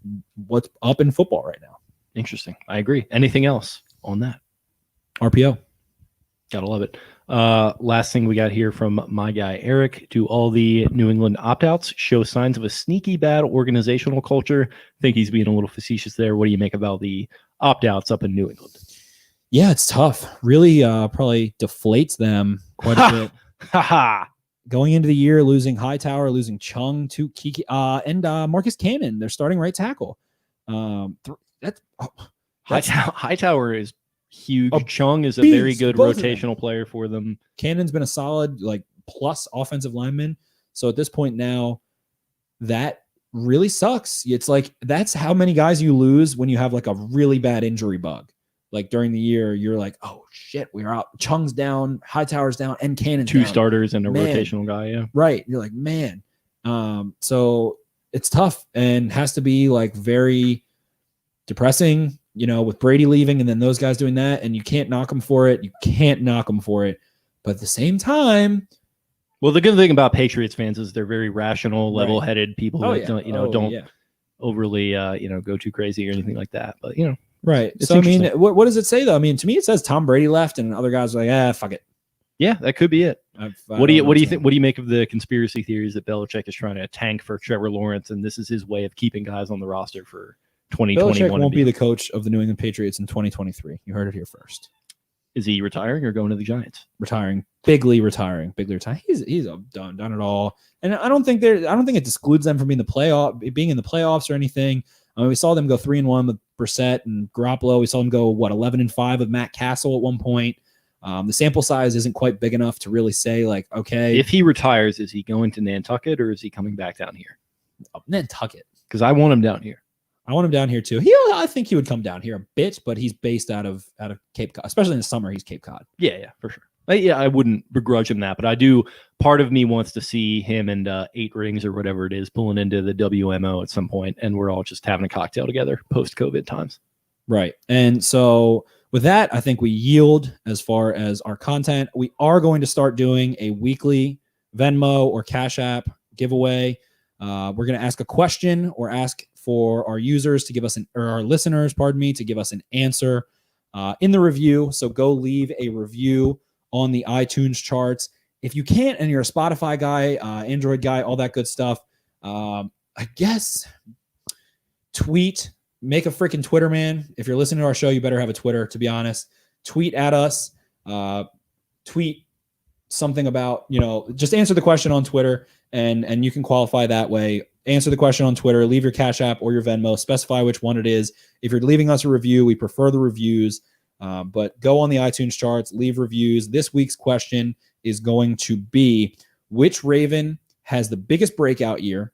what's up in football right now. Interesting. I agree. Anything else on that? RPO. Gotta love it. Last thing we got here from my guy, Eric. Do all the New England opt-outs show signs of a sneaky bad organizational culture? I think he's being a little facetious there. What do you make about the opt-outs up in New England? Yeah, it's tough. Really probably deflates them quite a bit. going into the year, losing Hightower, losing Chung to Kiki, and Marcus Cannon, their starting right tackle. Hightower is huge. Chung is a beast, very good both of them. rotational player for them. Cannon's been a solid plus offensive lineman. So at this point now, that really sucks. It's like that's how many guys you lose when you have a really bad injury bug. During the year, you're like, oh shit, we're out. Chung's down, Hightower's down, and Cannon's Two down. starters and a rotational guy. Yeah, right. You're like, man. So it's tough and has to be very depressing. With Brady leaving and then those guys doing that, and you can't knock them for it. But at the same time, well, the good thing about Patriots fans is they're very rational, level-headed people that don't overly, go too crazy or anything like that. But right. So what does it say though? To me, it says Tom Brady left, and other guys are like, fuck it. Yeah, that could be it. What do you think? What do you make of the conspiracy theories that Belichick is trying to tank for Trevor Lawrence, and this is his way of keeping guys on the roster for 2021? Belichick won't be the coach of the New England Patriots in 2023. You heard it here first. Is he retiring or going to the Giants? Retiring, bigly retiring. He's done it all, and I don't think it excludes them from being in the playoffs or anything. We saw them go 3-1 with Brissett and Garoppolo. We saw them go 11-5 with Matt Castle at one point. The sample size isn't quite big enough to really say okay. If he retires, is he going to Nantucket or is he coming back down here? Nantucket, because I want him down here. I want him down here too. I think he would come down here a bit, but he's based out of Cape Cod, especially in the summer. He's Cape Cod. Yeah, for sure. I wouldn't begrudge him that, but I do. Part of me wants to see him and 8 Rings or whatever it is pulling into the WMO at some point, and we're all just having a cocktail together post-COVID times. Right, and so with that, I think we yield as far as our content. We are going to start doing a weekly Venmo or Cash App giveaway. We're going to ask a question or ask for our users to give us our listeners, to give us an answer in the review. So go leave a review on the iTunes charts. If you can't, and you're a Spotify guy, Android guy, all that good stuff, I guess tweet, make a freaking Twitter, man. If you're listening to our show, you better have a Twitter, to be honest. Tweet at us, tweet something about, just answer the question on Twitter and you can qualify that way. Answer the question on Twitter, leave your Cash App or your Venmo, specify which one it is. If you're leaving us a review, we prefer the reviews, but go on the iTunes charts, leave reviews. This week's question is going to be, which Raven has the biggest breakout year?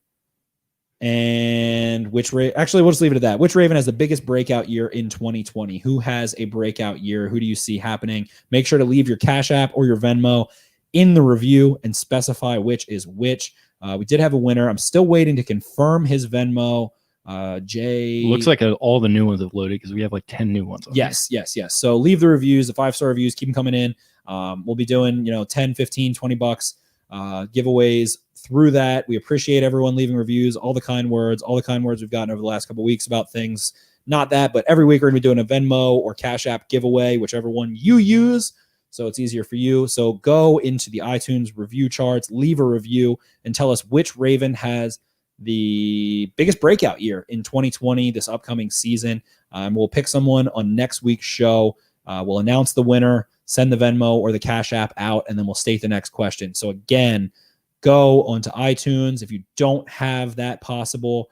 And actually, we'll just leave it at that. Which Raven has the biggest breakout year in 2020? Who has a breakout year? Who do you see happening? Make sure to leave your Cash App or your Venmo in the review and specify which is which. We did have a winner. I'm still waiting to confirm his Venmo. Jay. Looks like all the new ones have loaded because we have 10 new ones. Yes. So leave the reviews, the 5-star reviews, keep them coming in. We'll be doing, 10, 15, $20 giveaways through that. We appreciate everyone leaving reviews, all the kind words we've gotten over the last couple of weeks about things. Not that, but every week we're going to be doing a Venmo or Cash App giveaway, whichever one you use. So it's easier for you. So go into the iTunes review charts, leave a review, and tell us which Raven has the biggest breakout year in 2020, this upcoming season. We'll pick someone on next week's show. We'll announce the winner, send the Venmo or the Cash App out, and then we'll state the next question. So again, go onto iTunes. If you don't have that possible,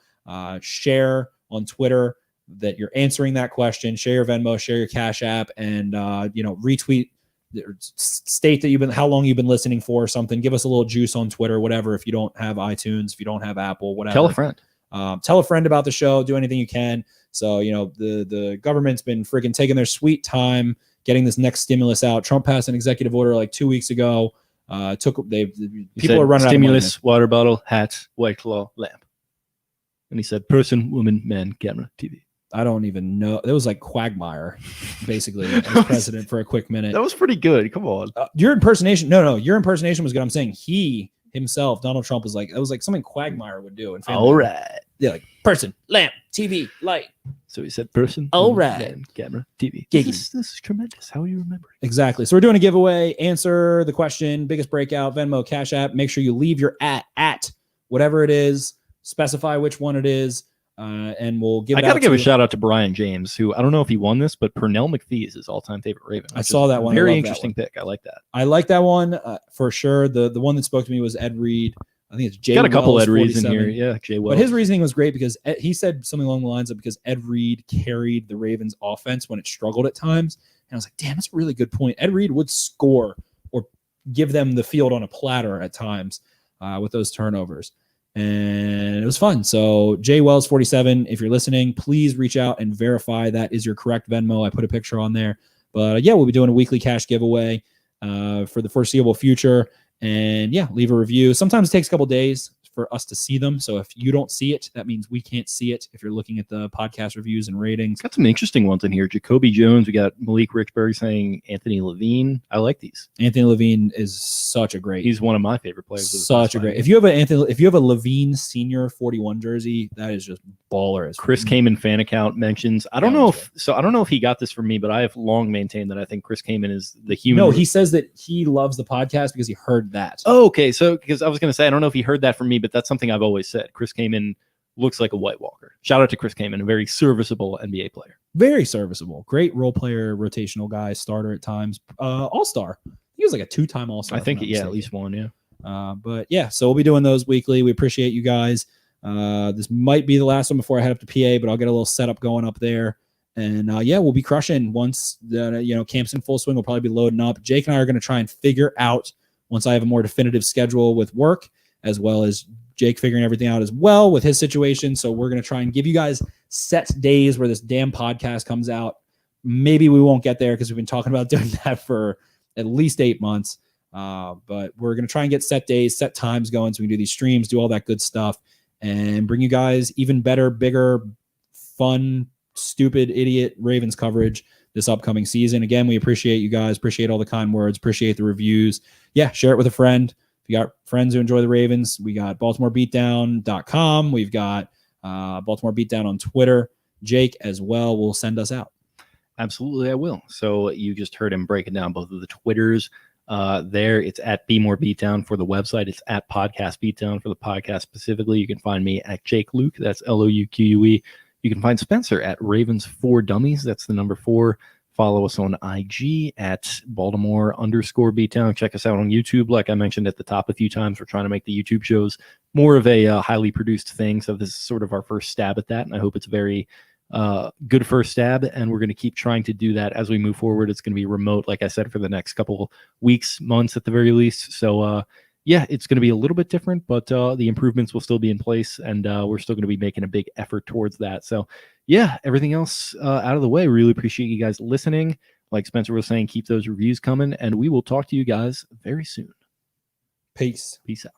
share on Twitter that you're answering that question. Share your Venmo, share your Cash App, and retweet. State that how long you've been listening for or something. Give us a little juice on Twitter, whatever. If you don't have iTunes, if you don't have Apple, whatever. Tell a friend. Tell a friend about the show. Do anything you can. So, the government's been freaking taking their sweet time getting this next stimulus out. Trump passed an executive order 2 weeks ago. People are running stimulus, water bottle, hats, white claw, lamp. And he said, person, woman, man, camera, TV. I don't even know. It was like Quagmire, basically, as president for a quick minute. That was pretty good. Come on. Your impersonation. No, your impersonation was good. I'm saying he himself, Donald Trump, was like, it was like something Quagmire would do. All right. Yeah, like person, lamp, TV, light. So he said person, all woman, right, man, camera, TV. This is tremendous. How you remember it? Exactly. So we're doing a giveaway. Answer the question, biggest breakout, Venmo, Cash App. Make sure you leave your at whatever it is. Specify which one it is. and we'll give. I got to give a shout out to Brian James, who I don't know if he won this, but Pernell McPhee is his all-time favorite Raven. I saw that one. Very interesting pick. I like that. I like that one for sure. The one that spoke to me was Ed Reed. I think it's Jay. Got a couple Wells, Ed Reeds 47. in here. Yeah, Jay Wells. But his reasoning was great because he said something along the lines of because Ed Reed carried the Ravens offense when it struggled at times. And I was like, damn, that's a really good point. Ed Reed would score or give them the field on a platter at times with those turnovers. And it was fun. So Jay Wells 47, if you're listening, please reach out and verify that is your correct Venmo. I put a picture on there. But yeah, we'll be doing a weekly cash giveaway for the foreseeable future. And yeah, leave a review. Sometimes it takes a couple days for us to see them. So if you don't see it, that means we can't see it. If you're looking at the podcast reviews and ratings, got some interesting ones in here. Jacoby Jones. We got Malik Richburg saying Anthony Levine. I like these. Anthony Levine is such a great. He's one of my favorite players. Such a great. If you have a Levine senior 41 jersey, that is just baller. Chris Kamen fan account mentions. I don't know if he got this from me, but I have long maintained that I think Chris Kamen is the human. No, he says that he loves the podcast because he heard that. Oh, okay. So because I was going to say I don't know if he heard that from me, but that's something I've always said. Chris Kamen looks like a White Walker. Shout out to Chris Kamen, a very serviceable NBA player. Very serviceable. Great role player, rotational guy, starter at times. All-star. He was like a 2-time All-Star. I think, at least one, yeah. But yeah, so we'll be doing those weekly. We appreciate you guys. This might be the last one before I head up to PA, but I'll get a little setup going up there. And yeah, we'll be crushing once the camp's in full swing. We'll probably be loading up. Jake and I are going to try and figure out, once I have a more definitive schedule with work, as well as Jake figuring everything out as well with his situation. So we're going to try and give you guys set days where this damn podcast comes out. Maybe we won't get there because we've been talking about doing that for at least 8 months. But we're going to try and get set days, set times going so we can do these streams, do all that good stuff, and bring you guys even better, bigger, fun, stupid, idiot Ravens coverage this upcoming season. Again, we appreciate you guys, appreciate all the kind words, appreciate the reviews. Yeah, share it with a friend. If you got friends who enjoy the Ravens, we got BaltimoreBeatdown.com. We've got Baltimore Beatdown on Twitter. Jake as well will send us out. Absolutely, I will. So you just heard him breaking down both of the Twitters. There, it's at Be More Beatdown for the website. It's at Podcast Beatdown for the podcast specifically. You can find me at Jake Luke. That's LOUQUE. You can find Spencer at Ravens4Dummies. That's the number 4. Follow us on IG at Baltimore_Beatdown. Check us out on YouTube. Like I mentioned at the top a few times, we're trying to make the YouTube shows more of a highly produced thing. So this is sort of our first stab at that. And I hope it's a very good first stab. And we're going to keep trying to do that as we move forward. It's going to be remote, like I said, for the next couple weeks, months at the very least. So yeah, it's going to be a little bit different, but the improvements will still be in place. And we're still going to be making a big effort towards that. So yeah, everything else out of the way. Really appreciate you guys listening. Like Spencer was saying, keep those reviews coming, and we will talk to you guys very soon. Peace. Peace out.